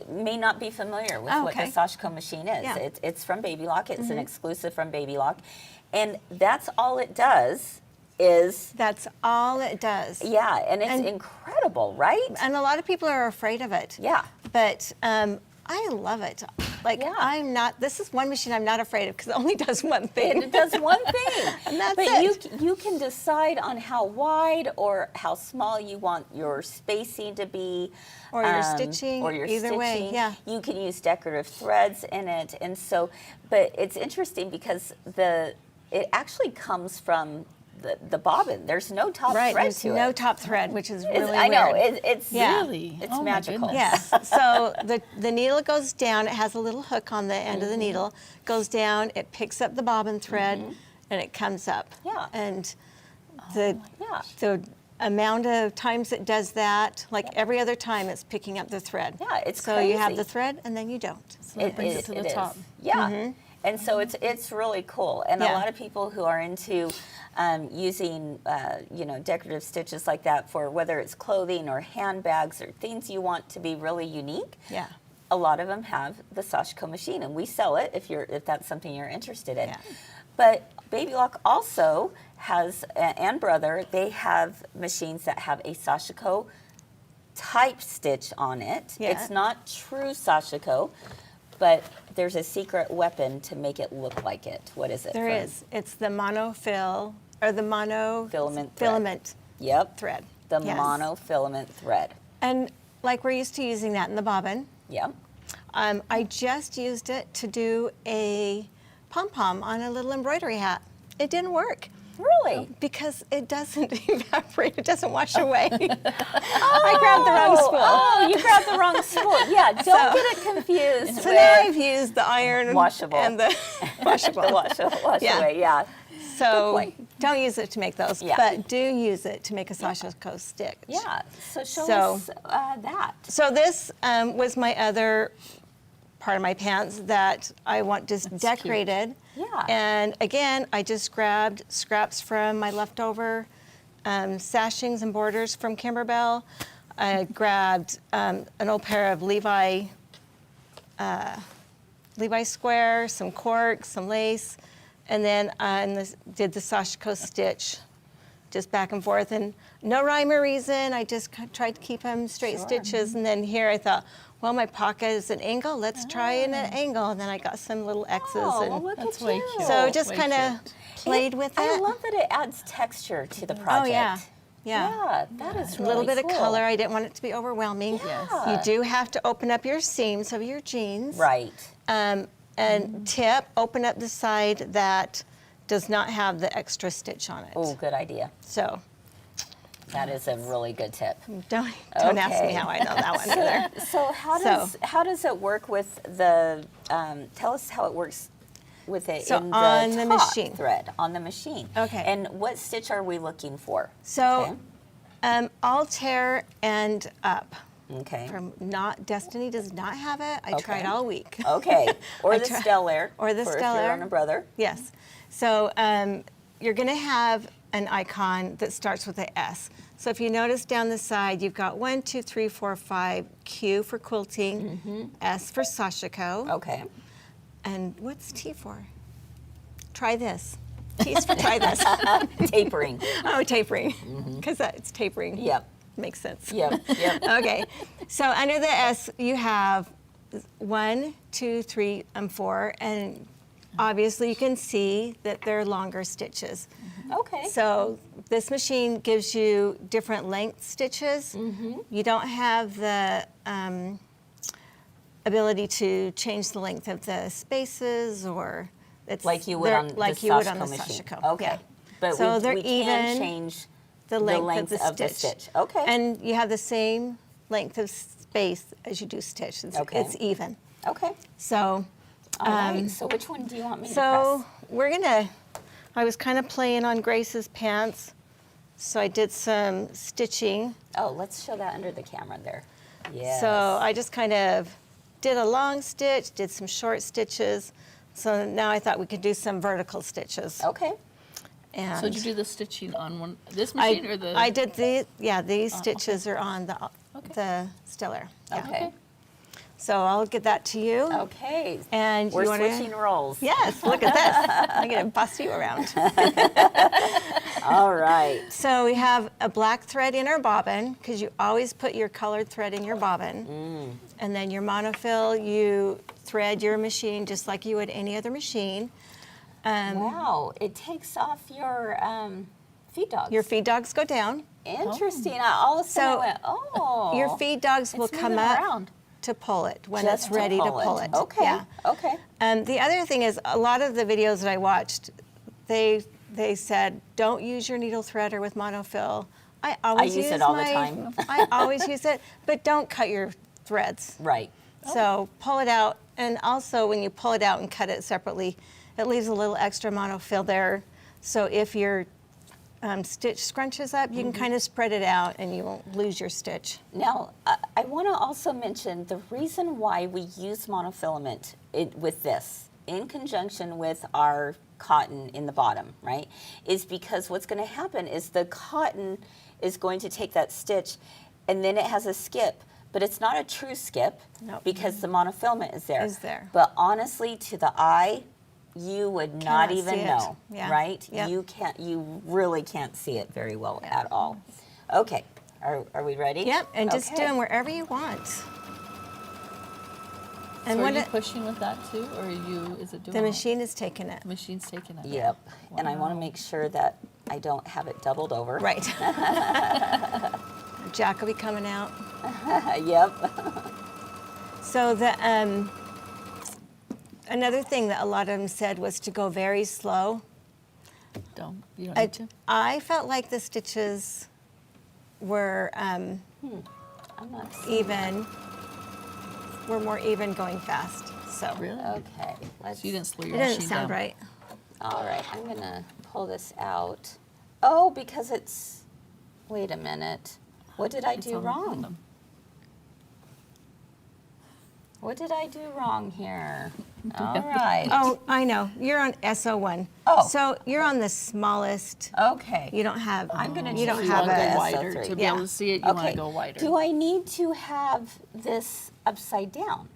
Speaker 3: may not be familiar with what the
Speaker 5: okay.
Speaker 3: Sashiko machine is.
Speaker 5: Yeah.
Speaker 3: It's from Baby Lock. It's an exclusive from Baby Lock, and that's all it does. Is
Speaker 5: That's all it does.
Speaker 3: yeah, and it's incredible, right?
Speaker 5: And a lot of people are afraid of it.
Speaker 3: Yeah.
Speaker 5: But I love it. Like,
Speaker 3: Yeah.
Speaker 5: this is one machine I'm not afraid of because it only does one thing.
Speaker 3: It does one thing,
Speaker 5: And that's
Speaker 3: but
Speaker 5: it.
Speaker 3: you can decide on how wide or how small you want your spacing to be,
Speaker 5: Or your stitching,
Speaker 3: or your
Speaker 5: either way,
Speaker 3: stitching.
Speaker 5: yeah.
Speaker 3: You can use decorative threads in it, and so. But it's interesting because it actually comes from the bobbin. There's no top
Speaker 5: Right,
Speaker 3: thread
Speaker 5: there's
Speaker 3: to
Speaker 5: no
Speaker 3: it.
Speaker 5: top thread, which is really
Speaker 3: I know
Speaker 5: weird.
Speaker 3: it's
Speaker 5: Yeah.
Speaker 4: Really?
Speaker 3: it's
Speaker 4: Oh my
Speaker 3: magical.
Speaker 4: goodness.
Speaker 5: Yes. So the needle goes down. It has a little hook on the end of the needle. Goes down. It picks up the bobbin thread, and it comes up.
Speaker 3: Yeah.
Speaker 5: And the
Speaker 3: Yeah.
Speaker 5: the amount of times it does that, like every other time, it's picking up the thread.
Speaker 3: Yeah, it's
Speaker 5: so you have
Speaker 3: crazy.
Speaker 5: the thread, and then you don't.
Speaker 4: So it brings it to the
Speaker 3: is.
Speaker 4: top.
Speaker 3: Yeah. And so it's really cool. And a
Speaker 5: Yeah.
Speaker 3: lot of people who are into using decorative stitches like that for whether it's clothing or handbags or things you want to be really unique.
Speaker 5: Yeah.
Speaker 3: A lot of them have the Sashiko machine, and we sell it if that's something you're interested in.
Speaker 5: Yeah.
Speaker 3: But Baby Lock also has, and Brother, they have machines that have a Sashiko type stitch on it.
Speaker 5: Yeah.
Speaker 3: It's not true Sashiko, but there's a secret weapon to make it look like it. What is it?
Speaker 5: There
Speaker 3: Fern?
Speaker 5: is. It's the monofilament
Speaker 3: Filament Yep.
Speaker 5: thread.
Speaker 3: The
Speaker 5: Yes.
Speaker 3: monofilament thread.
Speaker 5: And like we're used to using that in the bobbin.
Speaker 3: Yep.
Speaker 5: I just used it to do a pom-pom on a little embroidery hat. It didn't work.
Speaker 3: Really?
Speaker 5: Because it doesn't evaporate, it doesn't wash away. I grabbed the wrong spool.
Speaker 3: Oh, you grabbed the wrong spool. Yeah, don't get it confused
Speaker 5: So
Speaker 3: with
Speaker 5: now I've used the iron
Speaker 3: washable.
Speaker 5: and the washable.
Speaker 3: the wash
Speaker 5: Yeah.
Speaker 3: away. Yeah.
Speaker 5: So
Speaker 3: point.
Speaker 5: don't use it to make those,
Speaker 3: Yeah.
Speaker 5: but do use it to make a Sashiko stitch.
Speaker 3: Yeah. So show
Speaker 5: So-
Speaker 3: us that.
Speaker 5: So this was my other part of my pants that I want just decorated.
Speaker 3: Yeah.
Speaker 5: And again, I just grabbed scraps from my leftover sashings and borders from Kimberbell. I grabbed an old pair of Levi square, some cork, some lace, and then did the Sashiko stitch, just back and forth, and no rhyme or reason. I just tried to keep them straight stitches, and then here I thought, well, my pocket is an angle. Let's try an angle, and then I got some little X's,
Speaker 3: Oh,
Speaker 5: and
Speaker 3: well, look
Speaker 4: That's
Speaker 3: at
Speaker 4: way
Speaker 3: you.
Speaker 4: cute.
Speaker 5: so just
Speaker 4: way
Speaker 5: kind of played with it.
Speaker 3: I love that it adds texture to the project.
Speaker 5: Oh yeah, yeah.
Speaker 3: Yeah, that is
Speaker 5: A
Speaker 3: really
Speaker 5: little bit
Speaker 3: cool.
Speaker 5: of color. I didn't want it to be overwhelming.
Speaker 3: Yeah.
Speaker 5: You do have to open up your seams of your jeans.
Speaker 3: Right.
Speaker 5: And tip, open up the side that does not have the extra stitch on it.
Speaker 3: Oh, good idea.
Speaker 5: So
Speaker 3: That is a really good tip.
Speaker 5: don't ask me
Speaker 3: Okay.
Speaker 5: how I know that one either.
Speaker 3: So how does it work with the? Tell us how it works with it
Speaker 5: So
Speaker 3: in the
Speaker 5: on the
Speaker 3: top
Speaker 5: machine.
Speaker 3: thread on the machine.
Speaker 5: Okay.
Speaker 3: And what stitch are we looking for?
Speaker 5: So all tear and up.
Speaker 3: Okay.
Speaker 5: From Destiny does not have it. I tried
Speaker 3: Okay.
Speaker 5: all week.
Speaker 3: Okay. Or
Speaker 5: I
Speaker 3: the
Speaker 5: try-
Speaker 3: stellar.
Speaker 5: or the
Speaker 3: for If
Speaker 5: stellar.
Speaker 3: you're on a brother.
Speaker 5: Yes. So you're going to have an icon that starts with a S. So if you notice down the side, you've got 1, 2, 3, 4, 5, Q for quilting, S for Sashiko,
Speaker 3: Okay.
Speaker 5: and what's T for? Try this. T's for try this.
Speaker 3: Tapering.
Speaker 5: Oh, tapering, because it's tapering.
Speaker 3: Yep.
Speaker 5: Makes sense.
Speaker 3: Yep. Yep.
Speaker 5: Okay, so under the S, you have 1, 2, 3, and 4, and obviously you can see that they're longer stitches.
Speaker 3: Okay.
Speaker 5: So this machine gives you different length stitches. You don't have the ability to change the length of the spaces, or it's
Speaker 3: Like you would
Speaker 5: they're-
Speaker 3: on
Speaker 5: like
Speaker 3: the
Speaker 5: you would on
Speaker 3: Sashiko
Speaker 5: the
Speaker 3: machine.
Speaker 5: Sashiko.
Speaker 3: Okay.
Speaker 5: Yeah.
Speaker 3: But
Speaker 5: So they're
Speaker 3: we can
Speaker 5: even
Speaker 3: change
Speaker 5: the length,
Speaker 3: of the stitch. Okay.
Speaker 5: And you have the same length of space as you do stitch.
Speaker 3: Okay.
Speaker 5: It's even.
Speaker 3: Okay.
Speaker 5: So,
Speaker 3: All right. So which one do you want me to
Speaker 5: so
Speaker 3: press?
Speaker 5: we're gonna, I was kind of playing on Grace's pants. So I did some stitching.
Speaker 3: Oh, let's show that under the camera there. Yes.
Speaker 5: So I just kind of did a long stitch, did some short stitches. So now I thought we could do some vertical stitches.
Speaker 3: Okay.
Speaker 5: And
Speaker 4: So did you do the stitching on this machine or the?
Speaker 5: I did these stitches are on the Stellar. Yeah.
Speaker 3: Okay.
Speaker 5: So I'll get that to you.
Speaker 3: Okay.
Speaker 5: And
Speaker 3: We're
Speaker 5: you wanna,
Speaker 3: switching roles.
Speaker 5: Yes, look at this. I'm gonna bust you around.
Speaker 3: All right.
Speaker 5: So we have a black thread in our bobbin, because you always put your colored thread in your bobbin. And then your monofill, you thread your machine just like you would any other machine.
Speaker 3: Wow. It takes off your feed dogs.
Speaker 5: Your feed dogs go down.
Speaker 3: Interesting. All of a sudden
Speaker 5: So
Speaker 3: I went, oh.
Speaker 5: Your feed dogs will
Speaker 3: it's
Speaker 5: come
Speaker 3: moving
Speaker 5: up
Speaker 3: around.
Speaker 5: to pull it when
Speaker 3: Just
Speaker 5: it's ready to pull it.
Speaker 3: Okay.
Speaker 5: Yeah.
Speaker 3: Okay.
Speaker 5: The other thing is, a lot of the videos that I watched, they said, don't use your needle threader with monofill. I always
Speaker 3: use it all the time.
Speaker 5: I always use it, but don't cut your threads.
Speaker 3: Right.
Speaker 5: So pull it out, and also when you pull it out and cut it separately, it leaves a little extra monofill there. So if your stitch scrunches up, you can kind of spread it out and you won't lose your stitch.
Speaker 3: Now, I want to also mention the reason why we use monofilament with this in conjunction with our cotton in the bottom, right, is because what's going to happen is the cotton is going to take that stitch and then it has a skip, but it's not a true skip
Speaker 5: Nope.
Speaker 3: because the monofilament is there.
Speaker 5: Is there.
Speaker 3: But honestly, to the eye, you would not
Speaker 5: Cannot
Speaker 3: even
Speaker 5: see it.
Speaker 3: know,
Speaker 5: Yeah.
Speaker 3: right?
Speaker 5: Yep.
Speaker 3: You really can't see it very well at all. Okay, are we ready?
Speaker 5: Yep, and just do
Speaker 3: Okay.
Speaker 5: them wherever you want. And
Speaker 4: So are
Speaker 5: what
Speaker 4: you
Speaker 5: it,
Speaker 4: pushing with that too, or is it doing
Speaker 5: the
Speaker 4: it?
Speaker 5: machine is taking it.
Speaker 4: The machine's taking it.
Speaker 3: Yep, and I want to make sure that I don't have it doubled over.
Speaker 5: Right. Jack will be coming out.
Speaker 3: Yep.
Speaker 5: So the another thing that a lot of them said was to go very slow.
Speaker 4: You don't need to.
Speaker 5: I felt like the stitches were
Speaker 3: I'm not seeing
Speaker 5: even. Were more even going fast. So
Speaker 4: Really?
Speaker 3: Okay, let's.
Speaker 4: So you didn't slow
Speaker 5: it
Speaker 4: your
Speaker 5: doesn't
Speaker 4: machine
Speaker 5: sound
Speaker 4: down.
Speaker 5: right.
Speaker 3: All right, I'm gonna pull this out. Oh, because it's. Wait a minute. What did I
Speaker 4: It's
Speaker 3: do
Speaker 4: on
Speaker 3: wrong?
Speaker 4: random.
Speaker 3: What did I do wrong here? All right.
Speaker 5: Oh, I know. You're on SO1.
Speaker 3: Oh.
Speaker 5: So you're on the smallest.
Speaker 3: Okay.
Speaker 5: You don't have.
Speaker 3: I'm gonna
Speaker 5: You don't
Speaker 3: change
Speaker 4: You
Speaker 5: have
Speaker 4: want to
Speaker 3: a-
Speaker 4: go
Speaker 5: a.
Speaker 4: wider
Speaker 3: SO3.
Speaker 4: to be
Speaker 5: Yeah.
Speaker 4: able to see it. You want
Speaker 3: Okay.
Speaker 4: to go wider.
Speaker 3: Do I need to have this upside down?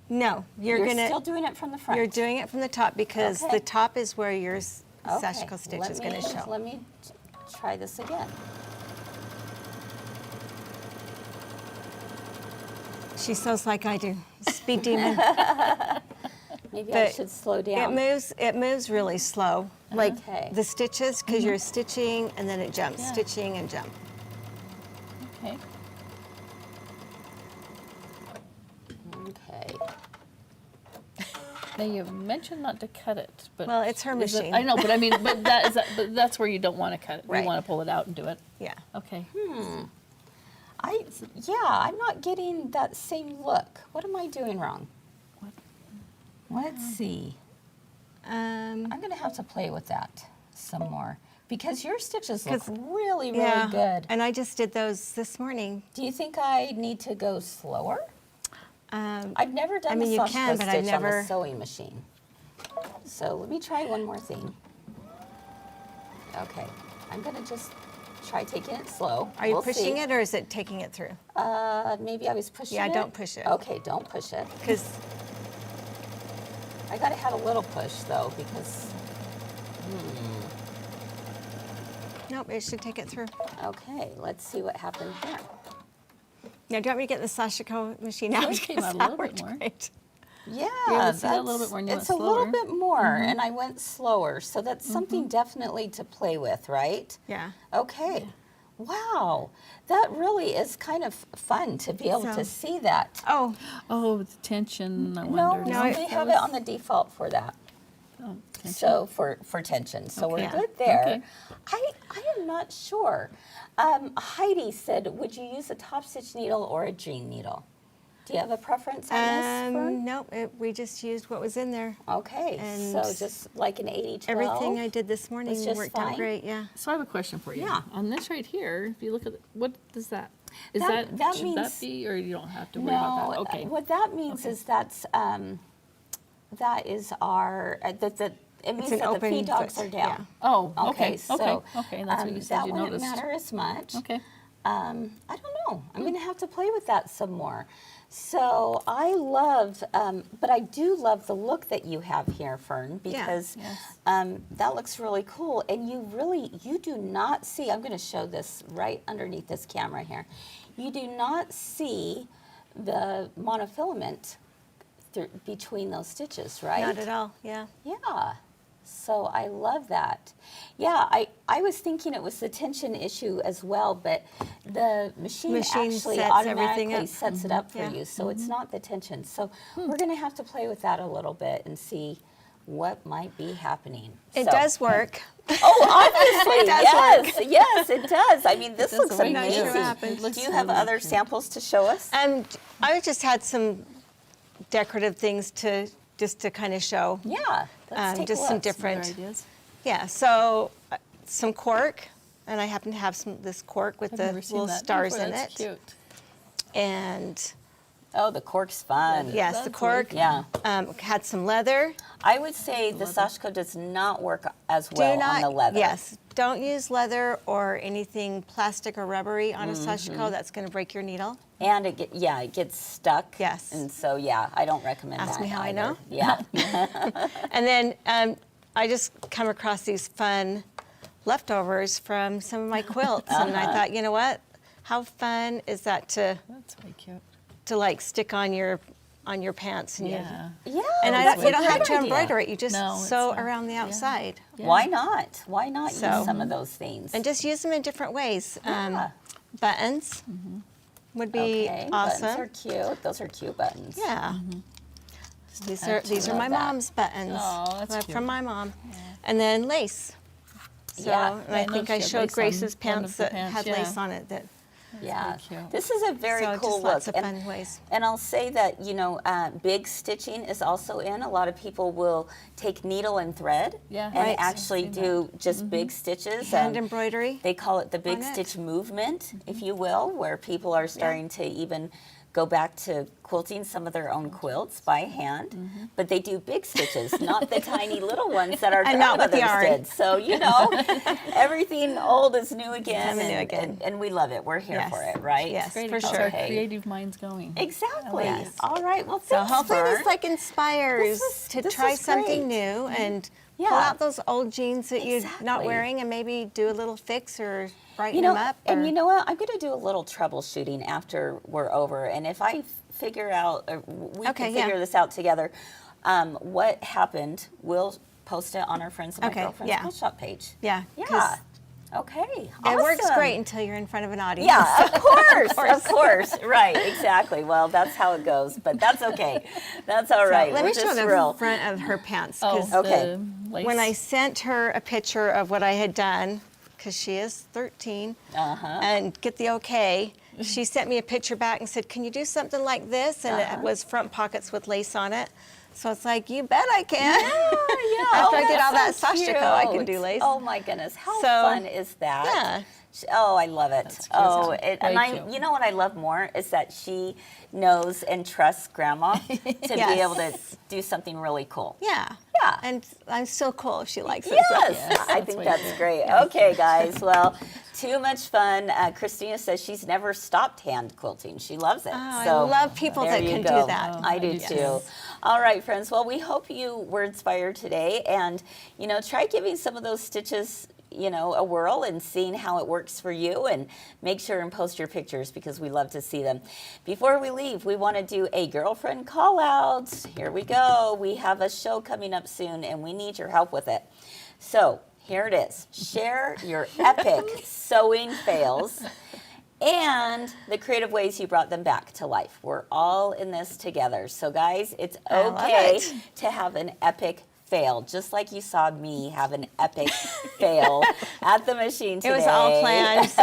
Speaker 5: No, you're gonna.
Speaker 3: still doing it from the front.
Speaker 5: You're doing it from the top because
Speaker 3: Okay.
Speaker 5: the top is where your
Speaker 3: Okay,
Speaker 5: Sashiko stitch
Speaker 3: let
Speaker 5: is going to
Speaker 3: me-
Speaker 5: show.
Speaker 3: Let me try this again.
Speaker 5: She sews like I do. Speed demon.
Speaker 3: Maybe I
Speaker 5: But
Speaker 3: should slow
Speaker 5: It
Speaker 3: down.
Speaker 5: moves. It moves really slow. Like
Speaker 3: Okay.
Speaker 5: the stitches, because you're stitching and then it jumps,
Speaker 4: Yeah.
Speaker 5: stitching and jump.
Speaker 4: Okay.
Speaker 3: Okay.
Speaker 4: Now you mentioned not to cut it, but
Speaker 5: Well, it's her
Speaker 4: is it-
Speaker 5: machine.
Speaker 4: I know, but I mean, but but that's where you don't want to cut it.
Speaker 5: Right.
Speaker 4: You want to pull it out and do it.
Speaker 5: Yeah.
Speaker 4: Okay.
Speaker 3: I'm not getting that same look. What am I doing wrong? Let's see. I'm gonna have to play with that some more because your stitches look
Speaker 5: 'Cause-
Speaker 3: really, really
Speaker 5: Yeah.
Speaker 3: good.
Speaker 5: And I just did those this morning.
Speaker 3: Do you think I need to go slower?
Speaker 5: Um,
Speaker 3: I've never done
Speaker 5: mean,
Speaker 3: the
Speaker 5: you
Speaker 3: Sashiko
Speaker 5: can, but I've
Speaker 3: stitch on
Speaker 5: never-
Speaker 3: the sewing machine. So let me try one more thing. Okay, I'm gonna just try taking it slow.
Speaker 5: Are you
Speaker 3: We'll
Speaker 5: pushing
Speaker 3: see.
Speaker 5: it or is it taking it through?
Speaker 3: Maybe I was pushing
Speaker 5: Yeah,
Speaker 3: it.
Speaker 5: don't push it.
Speaker 3: Okay, don't push it.
Speaker 5: Because
Speaker 3: I gotta have a little push though because,
Speaker 5: nope, it should take it through.
Speaker 3: okay, let's see what happened here.
Speaker 5: Now, do you want me to get the Sashiko machine out?
Speaker 4: it came
Speaker 5: Because
Speaker 4: out a
Speaker 5: that
Speaker 4: little bit
Speaker 5: worked
Speaker 4: more.
Speaker 5: great.
Speaker 3: Yeah,
Speaker 4: let's see that a little bit more and you
Speaker 3: it's
Speaker 4: went
Speaker 3: a little
Speaker 4: slower.
Speaker 3: bit more and I went slower. So that's something definitely to play with, right?
Speaker 5: Yeah.
Speaker 3: Okay. Wow, that really is kind of fun to be able to
Speaker 5: So-
Speaker 3: see that.
Speaker 5: Oh,
Speaker 4: Oh, the tension. I
Speaker 3: No,
Speaker 4: wonder.
Speaker 3: no, we have it on the default for that.
Speaker 4: Oh, tension.
Speaker 3: So for tension, so we're
Speaker 5: Okay.
Speaker 3: good there.
Speaker 4: Okay.
Speaker 3: I am not sure. Heidi said, would you use a top stitch needle or a dream needle? Do you have a preference on this, Fern?
Speaker 5: nope, we just used what was in there.
Speaker 3: Okay, so
Speaker 5: and
Speaker 3: just like an 80-12?
Speaker 5: Everything I did this morning
Speaker 3: just
Speaker 5: worked
Speaker 3: fine?
Speaker 5: out great, yeah.
Speaker 4: So I have a question for you.
Speaker 3: Yeah.
Speaker 4: On this right here, if you look at what does that? Is
Speaker 3: That- that
Speaker 4: should
Speaker 3: means-
Speaker 4: that be, or you don't have to worry about that? Okay.
Speaker 3: What that means is that is our, it means
Speaker 5: an
Speaker 3: that the
Speaker 5: open
Speaker 3: feed dogs
Speaker 5: foot,
Speaker 3: are down.
Speaker 4: Oh, okay.
Speaker 3: Okay, so
Speaker 4: okay. And that's what you said
Speaker 3: that
Speaker 4: you
Speaker 3: wouldn't
Speaker 4: noticed.
Speaker 3: matter as much.
Speaker 4: Okay.
Speaker 3: I don't know. I'm going to have to play with that some more. So I love, but I do love the look that you have here, Fern, because that looks really cool. And you do not see, I'm going to show this right underneath this camera here. You do not see the monofilament between those stitches, right?
Speaker 5: Not at all, yeah.
Speaker 3: Yeah. So I love that. Yeah, I was thinking it was the tension issue as well, but the machine actually
Speaker 5: sets everything
Speaker 3: automatically
Speaker 5: up.
Speaker 3: sets it up for
Speaker 5: Yeah.
Speaker 3: you. So it's not the tension. So we're going to have to play with that a little bit and see what might be happening.
Speaker 5: It
Speaker 3: So-
Speaker 5: does work.
Speaker 3: Oh, obviously,
Speaker 5: It does
Speaker 3: yes, yes, it does. I mean, this
Speaker 4: does
Speaker 3: looks
Speaker 4: work.
Speaker 5: Not sure what
Speaker 3: amazing.
Speaker 5: happened.
Speaker 3: Do you have other samples to show us?
Speaker 5: I just had some decorative things to kind of show.
Speaker 3: Yeah, let's take
Speaker 5: just
Speaker 3: a
Speaker 5: some
Speaker 3: look.
Speaker 5: different.
Speaker 4: Other ideas?
Speaker 5: Yeah, so some cork, and I happen to have this cork with
Speaker 4: I've
Speaker 5: the
Speaker 4: never seen
Speaker 5: little
Speaker 4: that
Speaker 5: stars
Speaker 4: before.
Speaker 5: in
Speaker 4: That's
Speaker 5: it.
Speaker 4: cute.
Speaker 5: And
Speaker 3: Oh, the cork's fun.
Speaker 5: Yes, the cork.
Speaker 3: Yeah.
Speaker 5: Had some leather.
Speaker 3: I would say the Sashiko does not work as well
Speaker 5: Do not,
Speaker 3: on the leather.
Speaker 5: Yes, don't use leather or anything plastic or rubbery on a Sashiko. That's going to break your needle.
Speaker 3: And it gets stuck.
Speaker 5: Yes.
Speaker 3: And so, yeah, I don't recommend that.
Speaker 5: Ask me how I
Speaker 3: either.
Speaker 5: know.
Speaker 3: Yeah.
Speaker 5: And then I just come across these fun leftovers from some of my quilts, and I thought, you know what? How fun is that to
Speaker 4: That's very cute.
Speaker 5: to like stick on your pants? And
Speaker 4: Yeah.
Speaker 3: Yeah.
Speaker 5: and
Speaker 3: that's
Speaker 5: you
Speaker 3: a
Speaker 5: don't
Speaker 3: good
Speaker 5: have to
Speaker 3: idea.
Speaker 5: embroider it. You just
Speaker 4: No, it's
Speaker 5: sew
Speaker 4: not.
Speaker 5: around the outside.
Speaker 4: Yeah.
Speaker 3: Why not? Why not use
Speaker 5: So-
Speaker 3: some of those things?
Speaker 5: And just use them in different ways.
Speaker 3: Yeah.
Speaker 5: Buttons would be
Speaker 3: okay,
Speaker 5: awesome.
Speaker 3: buttons are cute. Those are cute buttons.
Speaker 5: Yeah. These are
Speaker 3: love
Speaker 5: my
Speaker 3: that.
Speaker 5: mom's buttons.
Speaker 4: Oh, that's cute.
Speaker 5: From my mom. And then lace. So,
Speaker 3: Yeah.
Speaker 5: and I
Speaker 4: I know
Speaker 5: think
Speaker 4: she
Speaker 5: I
Speaker 4: had
Speaker 5: showed
Speaker 4: lace on
Speaker 5: Grace's
Speaker 4: one of
Speaker 5: pants
Speaker 4: the
Speaker 5: that
Speaker 4: pants,
Speaker 5: had
Speaker 4: yeah.
Speaker 5: lace on it. That
Speaker 3: Yeah.
Speaker 4: very cute.
Speaker 3: This is a very
Speaker 5: so
Speaker 3: cool
Speaker 5: just
Speaker 3: look.
Speaker 5: lots of fun ways.
Speaker 3: And I'll say that, big stitching is also in. A lot of people will take needle and thread
Speaker 4: Yeah.
Speaker 3: and
Speaker 5: Right.
Speaker 3: actually
Speaker 4: I've seen
Speaker 3: do just big stitches.
Speaker 5: Hand embroidery.
Speaker 3: They call it the big
Speaker 5: on it.
Speaker 3: stitch movement, if you will, where people are starting to even go back to quilting some of their own quilts by hand. But they do big stitches, not the tiny little ones that our
Speaker 5: And not with the
Speaker 3: grandmothers
Speaker 5: yarn.
Speaker 3: did. So, everything old is new again,
Speaker 5: Becoming new again.
Speaker 3: and we love it. We're here
Speaker 5: Yes.
Speaker 3: for it, right?
Speaker 5: Yes.
Speaker 4: Great,
Speaker 5: for
Speaker 4: it keeps
Speaker 5: sure.
Speaker 4: our
Speaker 3: Okay.
Speaker 4: creative minds going.
Speaker 3: Exactly.
Speaker 5: Yes.
Speaker 3: All right. Well,
Speaker 5: So
Speaker 3: thanks,
Speaker 5: hopefully
Speaker 3: Fern.
Speaker 5: this like inspires to
Speaker 3: this
Speaker 5: try
Speaker 3: was
Speaker 5: something
Speaker 3: great.
Speaker 5: new and
Speaker 3: Yeah.
Speaker 5: pull out those old jeans that you're not
Speaker 3: Exactly.
Speaker 5: wearing and maybe do a little fix or brighten
Speaker 3: You know,
Speaker 5: them up.
Speaker 3: and
Speaker 5: or-
Speaker 3: you know what? I'm going to do a little troubleshooting after we're over, and if I figure out, or we
Speaker 5: Okay,
Speaker 3: can
Speaker 5: yeah.
Speaker 3: figure this out together, what happened, we'll post it on our Friends of My
Speaker 5: Okay,
Speaker 3: Girlfriend's
Speaker 5: yeah.
Speaker 3: Quilt Shop page.
Speaker 5: Yeah,
Speaker 3: Yeah.
Speaker 5: 'cause
Speaker 3: Okay.
Speaker 5: it works
Speaker 3: awesome.
Speaker 5: great until you're in front of an audience.
Speaker 3: Yeah, of course, of course. Right, exactly. Well, that's how it goes, but that's okay. That's all
Speaker 5: So
Speaker 3: right.
Speaker 5: let
Speaker 3: We're
Speaker 5: me show
Speaker 3: just
Speaker 5: the
Speaker 3: real.
Speaker 5: front of her pants.
Speaker 4: Oh,
Speaker 5: 'Cause
Speaker 3: Okay.
Speaker 4: the lace.
Speaker 5: when I sent her a picture of what I had done, because she is 13, and get the okay, she sent me a picture back and said, "Can you do something like this?" And it was front pockets with lace on it. So it's like, you bet I can.
Speaker 3: Yeah,
Speaker 5: After I get all that
Speaker 3: that's so
Speaker 5: Sashiko, I can
Speaker 3: cute.
Speaker 5: do lace.
Speaker 3: Oh my goodness, how
Speaker 5: So,
Speaker 3: fun is that?
Speaker 5: yeah.
Speaker 3: Oh, I love it.
Speaker 4: cute.
Speaker 3: Oh,
Speaker 4: Very cute.
Speaker 3: you know what I love more is that she knows and trusts Grandma to be
Speaker 5: Yes.
Speaker 3: able to do something really cool.
Speaker 5: Yeah.
Speaker 3: Yeah.
Speaker 5: And I'm still cool if she likes it.
Speaker 3: Yes, I think that's great. Okay, guys. Well, too much fun. Christina says she's never stopped hand quilting. She loves it.
Speaker 5: Oh, I
Speaker 3: so
Speaker 5: love people
Speaker 3: there
Speaker 5: that
Speaker 3: you
Speaker 5: can
Speaker 3: go.
Speaker 5: do that.
Speaker 3: I do
Speaker 4: Yes.
Speaker 3: too. All right, friends. Well, we hope you were inspired today, and try giving some of those stitches a whirl and seeing how it works for you, and make sure and post your pictures because we love to see them. Before we leave, we want to do a girlfriend call out. Here we go. We have a show coming up soon and we need your help with it. So here it is. Share your epic sewing fails and the creative ways you brought them back to life. We're all in this together. So guys, it's
Speaker 5: I love
Speaker 3: okay
Speaker 5: it.
Speaker 3: to have an epic fail, just like you saw me have an epic fail at the machine today.
Speaker 5: It was all planned, so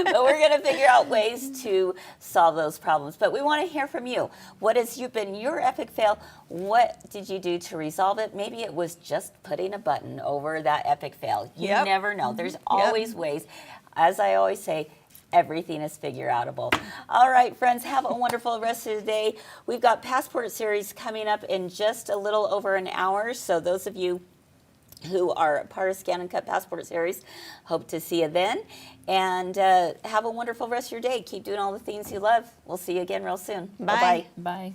Speaker 3: But we're going to figure out ways to solve those problems. But we want to hear from you. What has been your epic fail? What did you do to resolve it? Maybe it was just putting a button over that epic fail. You
Speaker 5: Yep.
Speaker 3: never know. There's always ways. As I always say, everything is figure-outable. All right, friends, have a wonderful rest of the day. We've got Passport Series coming up in just a little over an hour. So those of you who are part of Scan and Cut Passport Series, hope to see you then. And have a wonderful rest of your day. Keep doing all the things you love. We'll see you again real soon.
Speaker 5: Bye.
Speaker 3: Bye-bye.
Speaker 4: Bye.